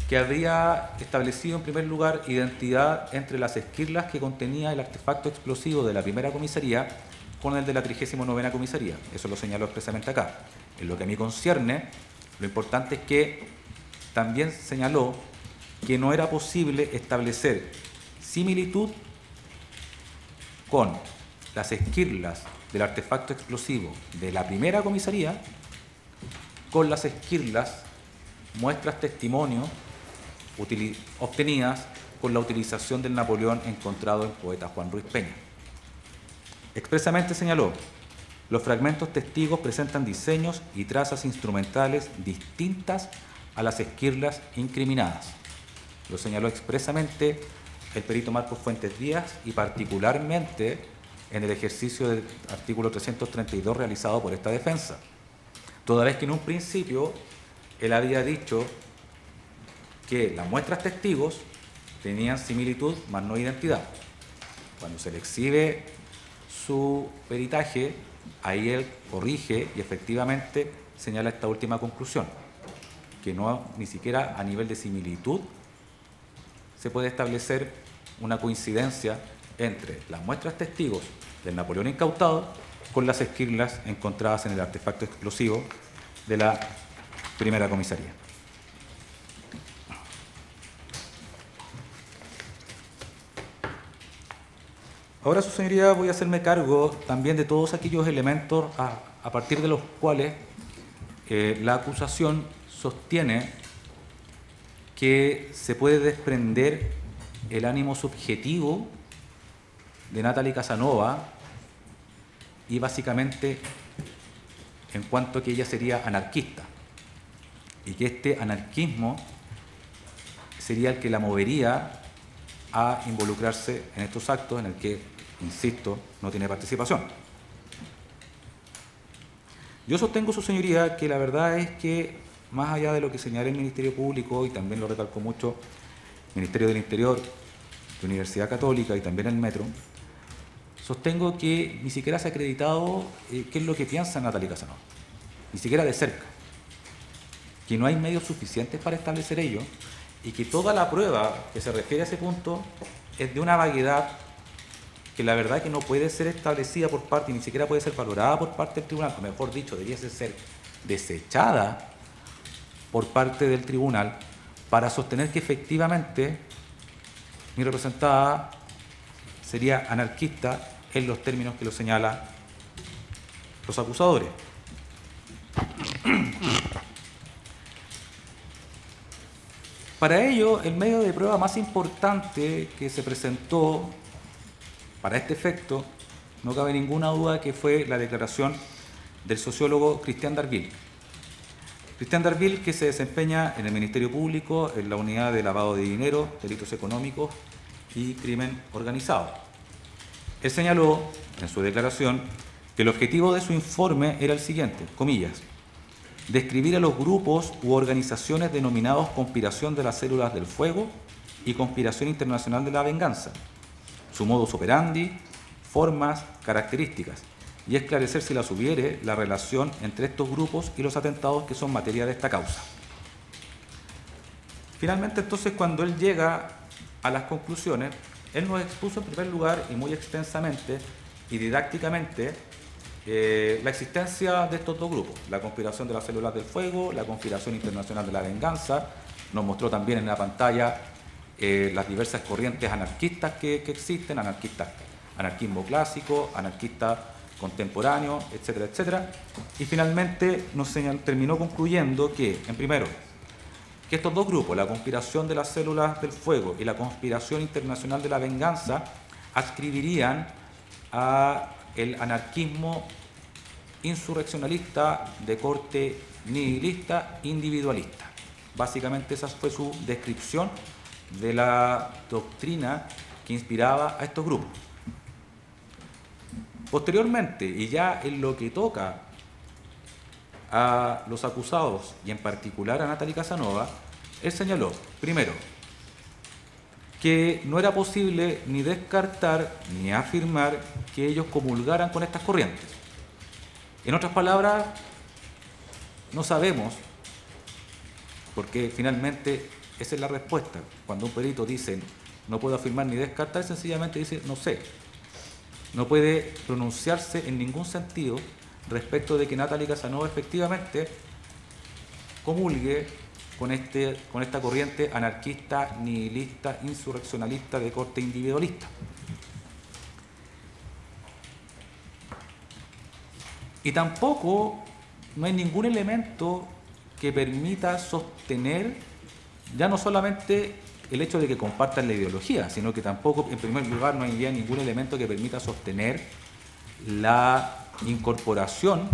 que habría establecido en primer lugar identidad entre las esquirlas que contenía el artefacto explosivo de la primera comisaría con el de la 39ª comisaría. Eso lo señaló expresamente acá. En lo que a mí concierne, lo importante es que también señaló que no era posible establecer similitud con las esquirlas del artefacto explosivo de la primera comisaría con las esquirlas, muestras testimonio obtenidas con la utilización del Napoleón encontrado en poeta Juan Ruiz Peña. Expresamente señaló, los fragmentos testigos presentan diseños y trazas instrumentales distintas a las esquirlas incriminadas. Lo señaló expresamente el perito Marcos Fuentes Díaz y particularmente en el ejercicio del artículo 332 realizado por esta defensa, toda vez que en un principio él había dicho que las muestras testigos tenían similitud, más no identidad. Cuando se le exhibe su peritaje, ahí él corrige y efectivamente señala esta última conclusión, que no, ni siquiera a nivel de similitud se puede establecer una coincidencia entre las muestras testigos del Napoleón incautado con las esquirlas encontradas en el artefacto explosivo de la primera comisaría. Ahora, su señoría, voy a hacerme cargo también de todos aquellos elementos a partir de los cuales la acusación sostiene que se puede desprender el ánimo subjetivo de Natalie Casanova y básicamente en cuanto a que ella sería anarquista y que este anarquismo sería el que la movería a involucrarse en estos actos en el que, insisto, no tiene participación. Yo sostengo, su señoría, que la verdad es que, más allá de lo que señala el Ministerio Público, y también lo recalcó mucho el Ministerio del Interior, la Universidad Católica y también el Metro, sostengo que ni siquiera se ha acreditado qué es lo que piensa Natalie Casanova, ni siquiera de cerca, que no hay medios suficientes para establecer ello, y que toda la prueba que se refiere a ese punto es de una vaguedad que la verdad es que no puede ser establecida por parte, ni siquiera puede ser valorada por parte del tribunal, o mejor dicho, debiese ser desechada por parte del tribunal para sostener que efectivamente mi representada sería anarquista en los términos que lo señalan los acusadores. Para ello, el medio de prueba más importante que se presentó para este efecto, no cabe ninguna duda que fue la declaración del sociólogo Christian Darville. Christian Darville, que se desempeña en el Ministerio Público, en la unidad de lavado de dinero, delitos económicos y crimen organizado. Él señaló en su declaración que el objetivo de su informe era el siguiente, comillas, describir a los grupos u organizaciones denominados Conspiración de las Células del Fuego y Conspiración Internacional de la Venganza, su modus operandi, formas, características, y esclarecer, si las hubiere, la relación entre estos grupos y los atentados que son materia de esta causa. Finalmente, entonces, cuando él llega a las conclusiones, él nos expuso en primer lugar y muy extensamente y didácticamente la existencia de estos dos grupos, la conspiración de las células del fuego, la conspiración internacional de la venganza. Nos mostró también en la pantalla las diversas corrientes anarquistas que existen, anarquismo clásico, anarquista contemporáneo, etcétera, etcétera. Y finalmente terminó concluyendo que, en primero, que estos dos grupos, la conspiración de las células del fuego y la conspiración internacional de la venganza, adscribirían a el anarquismo insurreccionalista de corte nihilista individualista. Básicamente esa fue su descripción de la doctrina que inspiraba a estos grupos. Posteriormente, y ya en lo que toca a los acusados y en particular a Natalie Casanova, él señaló, primero, que no era posible ni descartar ni afirmar que ellos comulgaran con estas corrientes. En otras palabras, no sabemos, porque finalmente esa es la respuesta. Cuando un perito dice no puedo afirmar ni descartar, sencillamente dice no sé. No puede pronunciarse en ningún sentido respecto de que Natalie Casanova efectivamente comulgue con esta corriente anarquista, nihilista, insurreccionalista de corte individualista. Y tampoco no hay ningún elemento que permita sostener ya no solamente el hecho de que compartan la ideología, sino que tampoco, en primer lugar, no hay ya ningún elemento que permita sostener la incorporación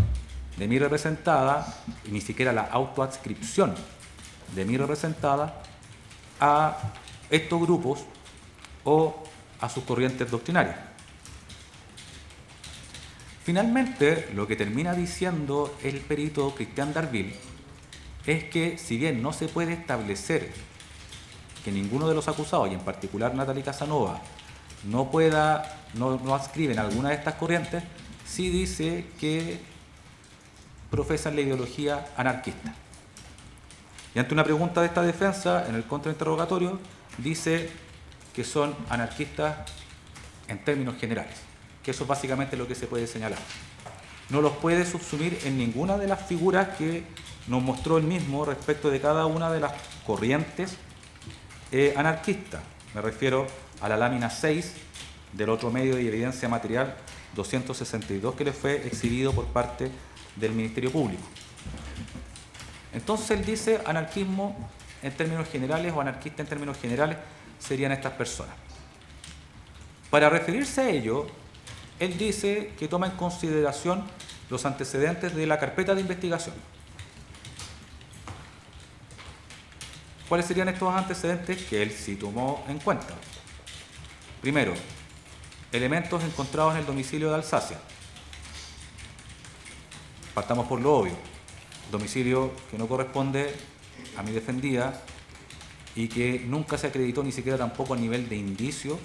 de mi representada, y ni siquiera la autoadscripción de mi representada a estos grupos o a sus corrientes doctrinarias. Finalmente, lo que termina diciendo el perito Cristian Darville es que, si bien no se puede establecer que ninguno de los acusados, y en particular Natalie Casanova, no adscriben alguna de estas corrientes, sí dice que profesan la ideología anarquista. Y ante una pregunta de esta defensa, en el contrainterrogatorio, dice que son anarquistas en términos generales, que eso es básicamente lo que se puede señalar. No los puede subsumir en ninguna de las figuras que nos mostró él mismo respecto de cada una de las corrientes anarquistas. Me refiero a la lámina 6 del otro medio de evidencia material 262 que le fue exhibido por parte del Ministerio Público. Entonces él dice anarquismo en términos generales o anarquista en términos generales serían estas personas. Para referirse a ello, él dice que toma en consideración los antecedentes de la carpeta de investigación. ¿Cuáles serían estos antecedentes que él sí tomó en cuenta? Primero, elementos encontrados en el domicilio de Alsacia. Partamos por lo obvio. Domicilio que no corresponde a mi defendida y que nunca se acreditó ni siquiera tampoco a nivel de indicio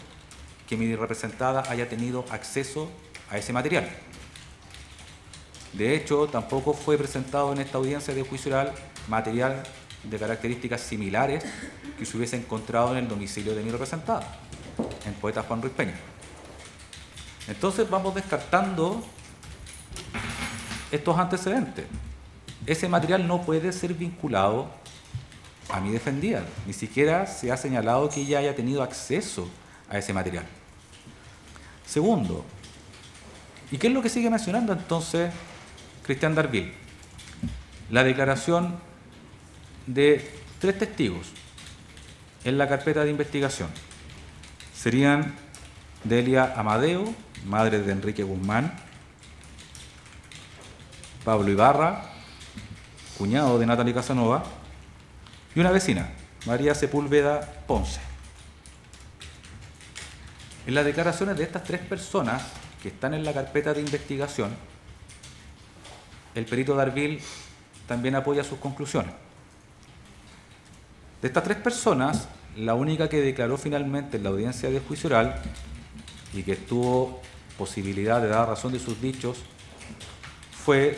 que mi representada haya tenido acceso a ese material. De hecho, tampoco fue presentado en esta audiencia de juicio oral material de características similares que se hubiese encontrado en el domicilio de mi representada, en Poeta Juan Ruiz Peña. Entonces vamos descartando estos antecedentes. Ese material no puede ser vinculado a mi defendida, ni siquiera se ha señalado que ella haya tenido acceso a ese material. Segundo, ¿y qué es lo que sigue mencionando entonces Cristian Darville? La declaración de 3 testigos en la carpeta de investigación. Serían Delia Amadeo, madre de Enrique Guzmán, Pablo Ibarra, cuñado de Natalie Casanova, y una vecina, María Sepúlveda Ponce. En las declaraciones de estas 3 personas que están en la carpeta de investigación, el perito Darville también apoya sus conclusiones. De estas 3 personas, la única que declaró finalmente en la audiencia de juicio oral y que tuvo posibilidad de dar razón de sus dichos fue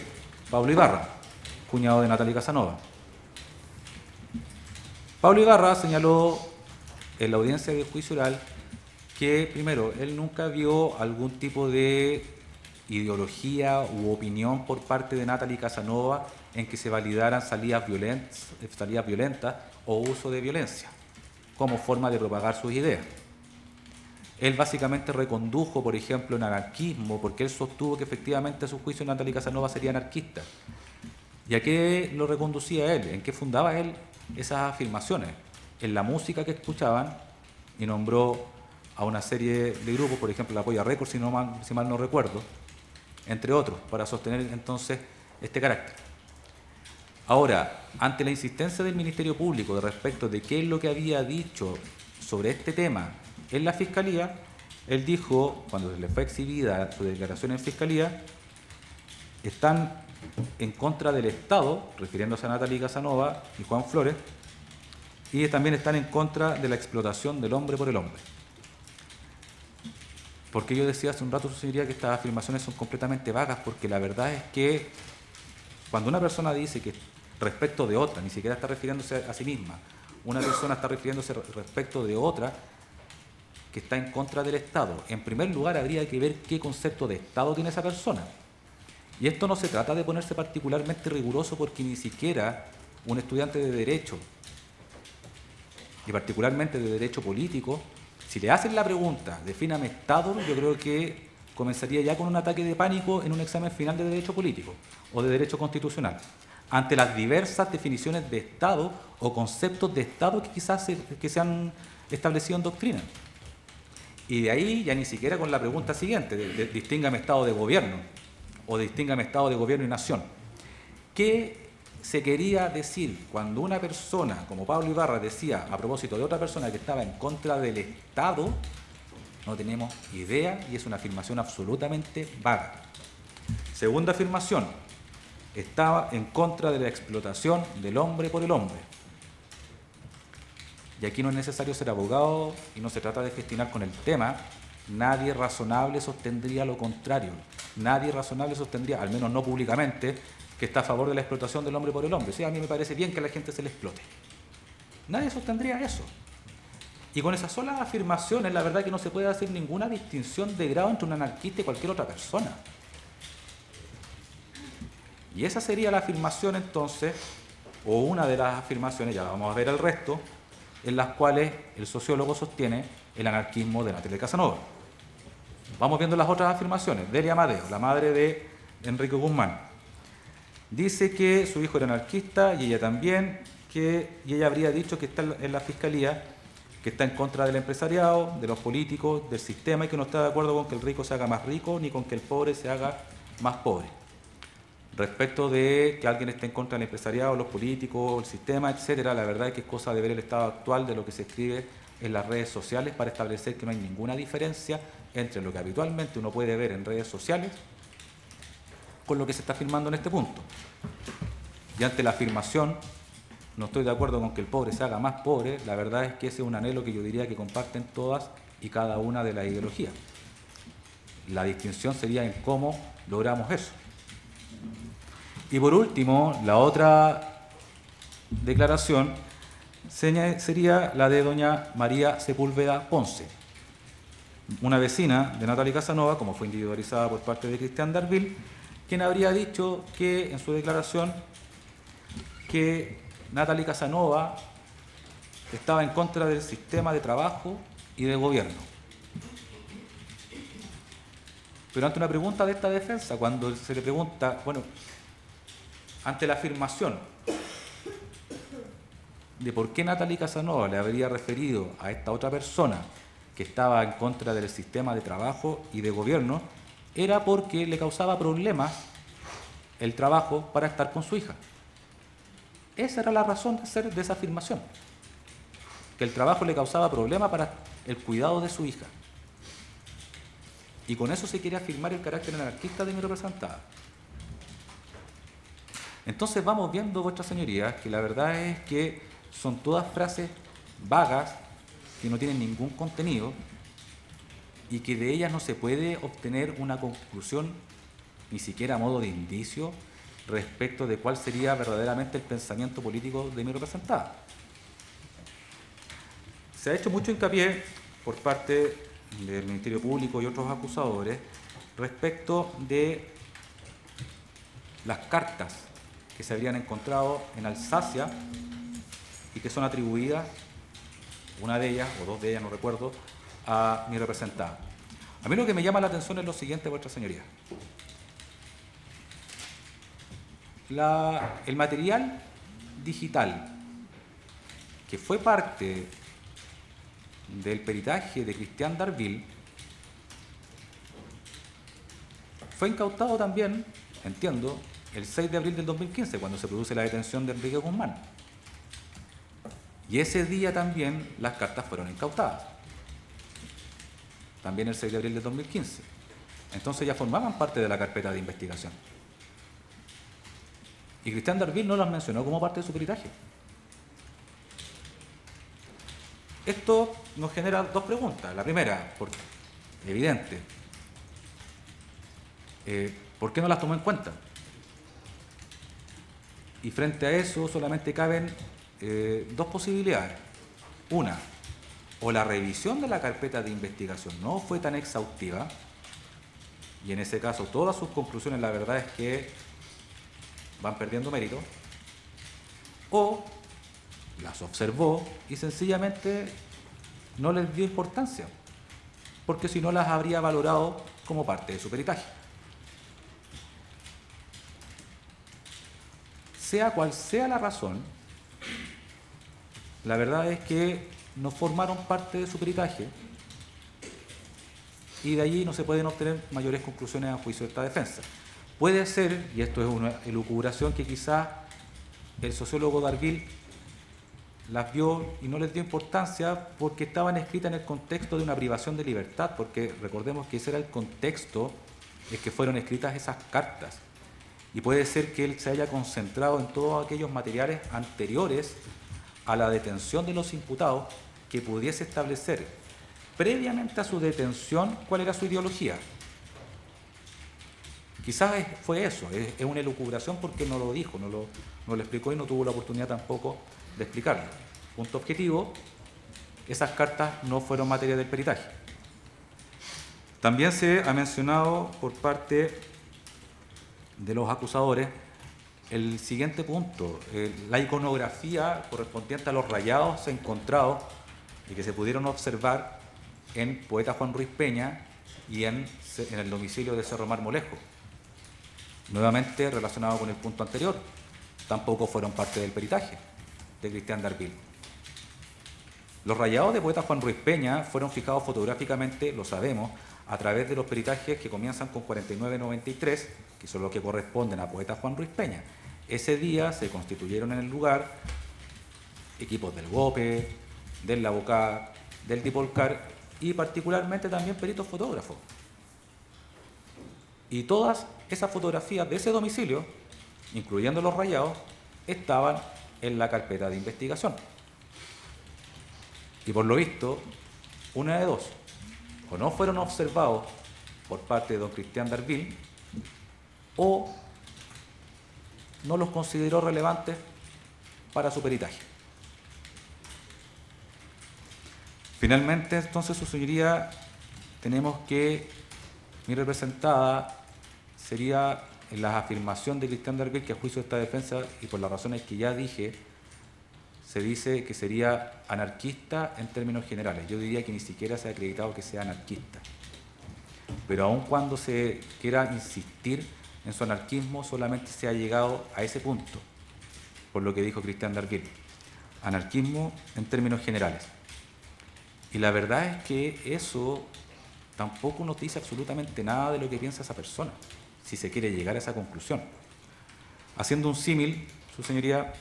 Pablo Ibarra, cuñado de Natalie Casanova. Pablo Ibarra señaló en la audiencia de juicio oral que, primero, él nunca vio algún tipo de ideología u opinión por parte de Natalie Casanova en que se validaran salidas violentas o uso de violencia como forma de propagar sus ideas. Él básicamente recondujo, por ejemplo, el anarquismo, porque él sostuvo que efectivamente a su juicio Natalie Casanova sería anarquista. ¿Y a qué lo reconducía él? ¿En qué fundaba él esas afirmaciones? En la música que escuchaban, y nombró a una serie de grupos, por ejemplo, la Polla Records, si mal no recuerdo, entre otros, para sostener entonces este carácter. Ahora, ante la insistencia del Ministerio Público respecto de qué es lo que había dicho sobre este tema en la Fiscalía, él dijo, cuando se le fue exhibida su declaración en Fiscalía, están en contra del Estado, refiriéndose a Natalie Casanova y Juan Flores, y también están en contra de la explotación del hombre por el hombre. Porque yo decía hace un rato, su señoría, que estas afirmaciones son completamente vagas, porque la verdad es que cuando una persona dice que respecto de otra, ni siquiera está refiriéndose a sí misma, una persona está refiriéndose respecto de otra que está en contra del Estado, en primer lugar habría que ver qué concepto de Estado tiene esa persona. Y esto no se trata de ponerse particularmente riguroso, porque ni siquiera un estudiante de Derecho, y particularmente de Derecho político, si le hacen la pregunta, defíname Estado, yo creo que comenzaría ya con un ataque de pánico en un examen final de Derecho político o de Derecho constitucional, ante las diversas definiciones de Estado o conceptos de Estado que quizás se han establecido en doctrina. Y de ahí ya ni siquiera con la pregunta siguiente, distíngame Estado de gobierno o distíngame Estado de gobierno y nación. ¿Qué se quería decir cuando una persona como Pablo Ibarra decía a propósito de otra persona que estaba en contra del Estado? No tenemos idea y es una afirmación absolutamente vaga. Segunda afirmación, estaba en contra de la explotación del hombre por el hombre. Y aquí no es necesario ser abogado y no se trata de gestionar con el tema. Nadie razonable sostendría lo contrario. Nadie razonable sostendría, al menos no públicamente, que está a favor de la explotación del hombre por el hombre. Sí, a mí me parece bien que a la gente se le explote. Nadie sostendría eso. Y con esas solas afirmaciones, la verdad es que no se puede hacer ninguna distinción de grado entre un anarquista y cualquier otra persona. Y esa sería la afirmación entonces, o una de las afirmaciones, ya vamos a ver el resto, en las cuales el sociólogo sostiene el anarquismo de Natalia Casanova. Vamos viendo las otras afirmaciones. Delia Amadeo, la madre de Enrique Guzmán, dice que su hijo era anarquista y ella también, y ella habría dicho que está en la fiscalía, que está en contra del empresariado, de los políticos, del sistema y que no está de acuerdo con que el rico se haga más rico ni con que el pobre se haga más pobre. Respecto de que alguien esté en contra del empresariado, los políticos, el sistema, etcétera, la verdad es que es cosa de ver el estado actual de lo que se escribe en las redes sociales para establecer que no hay ninguna diferencia entre lo que habitualmente uno puede ver en redes sociales con lo que se está afirmando en este punto. Y ante la afirmación, no estoy de acuerdo con que el pobre se haga más pobre, la verdad es que ese es un anhelo que yo diría que comparten todas y cada una de las ideologías. La distinción sería en cómo logramos eso. Y por último, la otra declaración sería la de doña María Sepúlveda Ponce, una vecina de Natalia Casanova, como fue individualizada por parte de Cristian Darville, quien habría dicho que en su declaración que Natalia Casanova estaba en contra del sistema de trabajo y de gobierno. Pero ante una pregunta de esta defensa, cuando se le pregunta, bueno, ante la afirmación de por qué Natalia Casanova le habría referido a esta otra persona que estaba en contra del sistema de trabajo y de gobierno, era porque le causaba problemas el trabajo para estar con su hija. Esa era la razón de ser de esa afirmación, que el trabajo le causaba problemas para el cuidado de su hija. Y con eso se quiere afirmar el carácter anarquista de mi representada. Entonces vamos viendo, vuestras señorías, que la verdad es que son todas frases vagas, que no tienen ningún contenido y que de ellas no se puede obtener una conclusión, ni siquiera a modo de indicio, respecto de cuál sería verdaderamente el pensamiento político de mi representada. Se ha hecho mucho hincapié por parte del Ministerio Público y otros acusadores respecto de las cartas que se habrían encontrado en Alsacia y que son atribuidas, una de ellas, o dos de ellas, no recuerdo, a mi representada. A mí lo que me llama la atención es lo siguiente, vuestra señoría. El material digital que fue parte del peritaje de Cristian Darville fue incautado también, entiendo, el 6 de abril del 2015, cuando se produce la detención de Enrique Guzmán. Y ese día también las cartas fueron incautadas. También el 6 de abril del 2015. Entonces ya formaban parte de la carpeta de investigación. Y Cristian Darville no las mencionó como parte de su peritaje. Esto nos genera dos preguntas. La primera, evidente, ¿por qué no las tomó en cuenta? Y frente a eso solamente caben dos posibilidades. Una, o la revisión de la carpeta de investigación no fue tan exhaustiva, y en ese caso todas sus conclusiones la verdad es que van perdiendo mérito, o las observó y sencillamente no les dio importancia, porque si no las habría valorado como parte de su peritaje. Sea cual sea la razón, la verdad es que no formaron parte de su peritaje y de allí no se pueden obtener mayores conclusiones a juicio de esta defensa. Puede ser, y esto es una elucubración, que quizás el sociólogo Darville las vio y no les dio importancia porque estaban escritas en el contexto de una privación de libertad, porque recordemos que ese era el contexto es que fueron escritas esas cartas. Y puede ser que él se haya concentrado en todos aquellos materiales anteriores a la detención de los imputados que pudiese establecer previamente a su detención cuál era su ideología. Quizás fue eso, es una elucubración porque no lo dijo, no lo explicó y no tuvo la oportunidad tampoco de explicarlo. Punto objetivo, esas cartas no fueron materia del peritaje. También se ha mencionado por parte de los acusadores el siguiente punto, la iconografía correspondiente a los rayados encontrados y que se pudieron observar en Poeta Juan Ruiz Peña y en el domicilio de Cerro Marmolejo. Nuevamente relacionado con el punto anterior, tampoco fueron parte del peritaje de Cristian Darville. Los rayados de Poeta Juan Ruiz Peña fueron fijados fotográficamente, lo sabemos, a través de los peritajes que comienzan con 4993, que son los que corresponden a Poeta Juan Ruiz Peña. Ese día se constituyeron en el lugar equipos del GOPE, del LABOCAR, del DIPOLCAR y particularmente también peritos fotógrafos. Y todas esas fotografías de ese domicilio, incluyendo los rayados, estaban en la carpeta de investigación. Y por lo visto, una de dos, o no fueron observados por parte de don Cristian Darville, o no los consideró relevantes para su peritaje. Finalmente, entonces, su señoría, tenemos que mi representada sería en la afirmación de Cristian Darville que a juicio de esta defensa, y por las razones que ya dije, se dice que sería anarquista en términos generales. Yo diría que ni siquiera se ha acreditado que sea anarquista. Pero aun cuando se quiera insistir en su anarquismo, solamente se ha llegado a ese punto, por lo que dijo Cristian Darville. Anarquismo en términos generales. Y la verdad es que eso tampoco nos dice absolutamente nada de lo que piensa esa persona, si se quiere llegar a esa conclusión. Haciendo un símil, su señoría,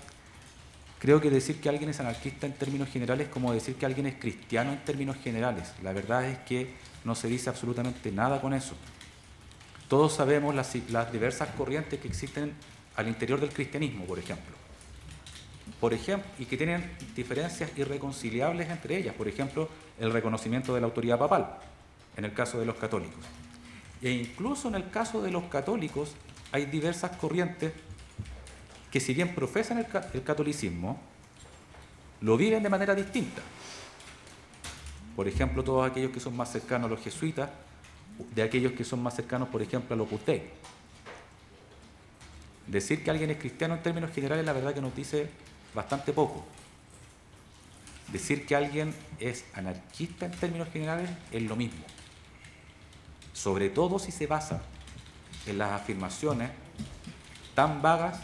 creo que decir que alguien es anarquista en términos generales es como decir que alguien es cristiano en términos generales. La verdad es que no se dice absolutamente nada con eso. Todos sabemos las diversas corrientes que existen al interior del cristianismo, por ejemplo, y que tienen diferencias irreconciliables entre ellas. Por ejemplo, el reconocimiento de la autoridad papal, en el caso de los católicos. E incluso en el caso de los católicos hay diversas corrientes que, si bien profesan el catolicismo, lo viven de manera distinta. Por ejemplo, todos aquellos que son más cercanos a los jesuitas, de aquellos que son más cercanos, por ejemplo, a los Putey. Decir que alguien es cristiano en términos generales, la verdad que nos dice bastante poco. Decir que alguien es anarquista en términos generales es lo mismo. Sobre todo si se basa en las afirmaciones tan vagas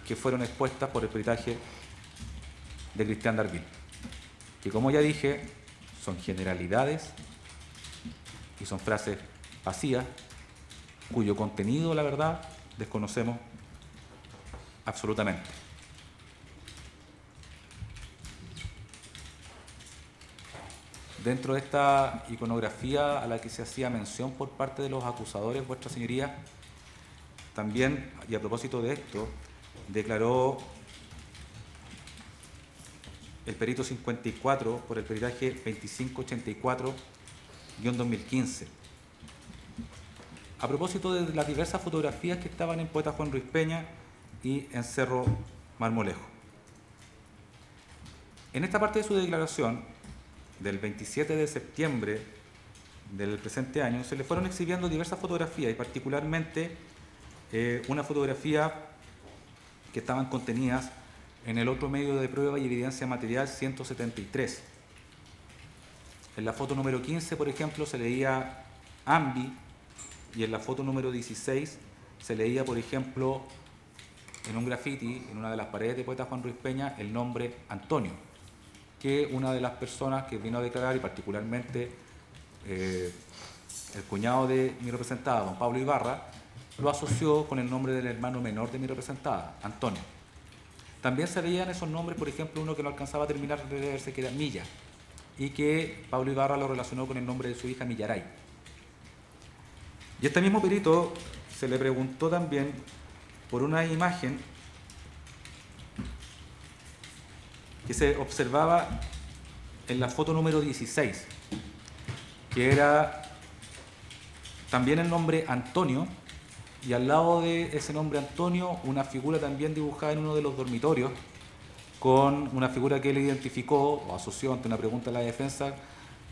que fueron expuestas por el peritaje de Cristian Darville, que, como ya dije, son generalidades y son frases vacías cuyo contenido, la verdad, desconocemos absolutamente. Dentro de esta iconografía a la que se hacía mención por parte de los acusadores, Vuestra Señoría, también, y a propósito de esto, declaró el perito 54 por el peritaje 2584-2015. A propósito de las diversas fotografías que estaban en Poeta Juan Ruiz Peña y en Cerro Marmolejo. En esta parte de su declaración, del 27 de septiembre del presente año, se le fueron exhibiendo diversas fotografías y particularmente una fotografía que estaban contenidas en el otro medio de prueba y evidencia material 173. En la foto número 15, por ejemplo, se leía AMBI, y en la foto número 16 se leía, por ejemplo, en un graffiti, en una de las paredes de Poeta Juan Ruiz Peña, el nombre Antonio, que una de las personas que vino a declarar, y particularmente el cuñado de mi representada, don Pablo Ibarra, lo asoció con el nombre del hermano menor de mi representada, Antonio. También se veían esos nombres, por ejemplo, uno que no alcanzaba a terminar de leerse, que era Milla, y que Pablo Ibarra lo relacionó con el nombre de su hija Millaray. Y este mismo perito se le preguntó también por una imagen que se observaba en la foto número 16, que era también el nombre Antonio, y al lado de ese nombre Antonio una figura también dibujada en uno de los dormitorios, con una figura que él identificó o asoció ante una pregunta de la defensa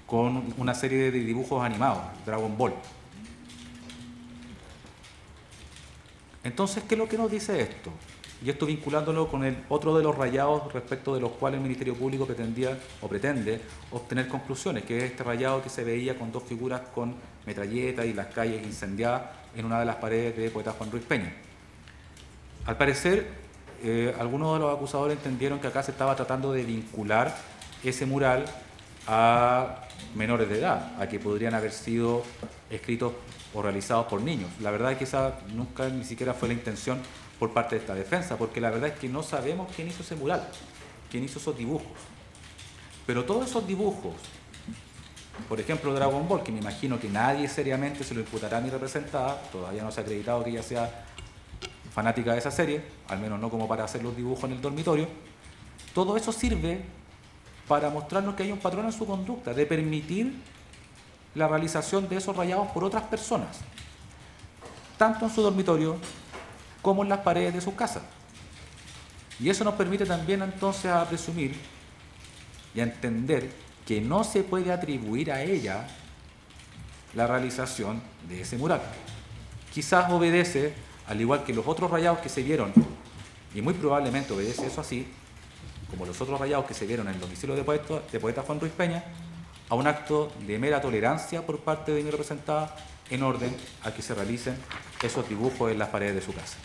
con una serie de dibujos animados, Dragon Ball. Entonces, ¿qué es lo que nos dice esto? Y esto vinculándolo con el otro de los rayados respecto de los cuales el Ministerio Público pretendía o pretende obtener conclusiones, que es este rayado que se veía con dos figuras con metralletas y las calles incendiadas en una de las paredes de Poeta Juan Ruiz Peña. Al parecer, algunos de los acusadores entendieron que acá se estaba tratando de vincular ese mural a menores de edad, a que podrían haber sido escritos o realizados por niños. La verdad es que esa nunca ni siquiera fue la intención por parte de esta defensa, porque la verdad es que no sabemos quién hizo ese mural, quién hizo esos dibujos. Pero todos esos dibujos, por ejemplo Dragon Ball, que me imagino que nadie seriamente se lo imputará ni representada, todavía no se ha acreditado que ella sea fanática de esa serie, al menos no como para hacer los dibujos en el dormitorio, todo eso sirve para mostrarnos que hay un patrón en su conducta, de permitir la realización de esos rayados por otras personas, tanto en su dormitorio como en las paredes de su casa. Y eso nos permite también entonces a presumir y a entender que no se puede atribuir a ella la realización de ese mural. Quizás obedece, al igual que los otros rayados que se vieron, y muy probablemente obedece eso así, como los otros rayados que se vieron en el domicilio de Poeta Juan Ruiz Peña, a un acto de mera tolerancia por parte de mi representada en orden a que se realicen esos dibujos en las paredes de su casa.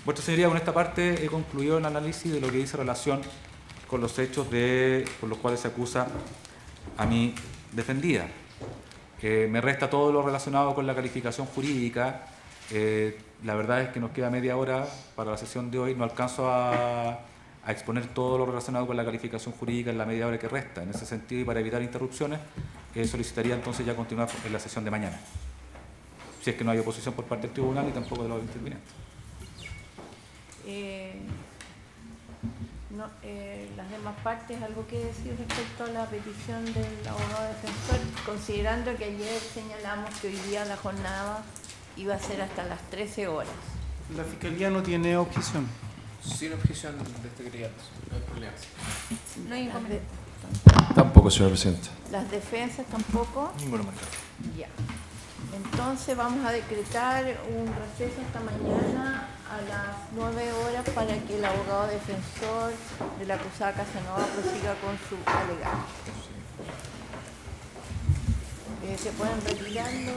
Vuestra Señoría, con esta parte he concluido el análisis de lo que dice relación con los hechos por los cuales se acusa a mi defendida. Me resta todo lo relacionado con la calificación jurídica. La verdad es que nos queda media hora para la sesión de hoy. No alcanzo a exponer todo lo relacionado con la calificación jurídica en la media hora que resta. En ese sentido, y para evitar interrupciones, solicitaría entonces ya continuar en la sesión de mañana, si es que no hay oposición por parte del tribunal y tampoco de los intervinientes. Las demás partes, ¿algo que decir respecto a la petición del abogado defensor? Considerando que ayer señalamos que hoy día la jornada iba a ser hasta las 13 horas. La Fiscalía no tiene objeción. Sin objeción de este criado, no hay problemas. No hay inconveniente. Tampoco, señor presidente. Las defensas tampoco. Ninguno marcado. Ya. Entonces vamos a decretar un receso esta mañana a las 9 horas para que el abogado defensor de la acusada Casanova prosiga con su alegato. Se pueden retirarlo.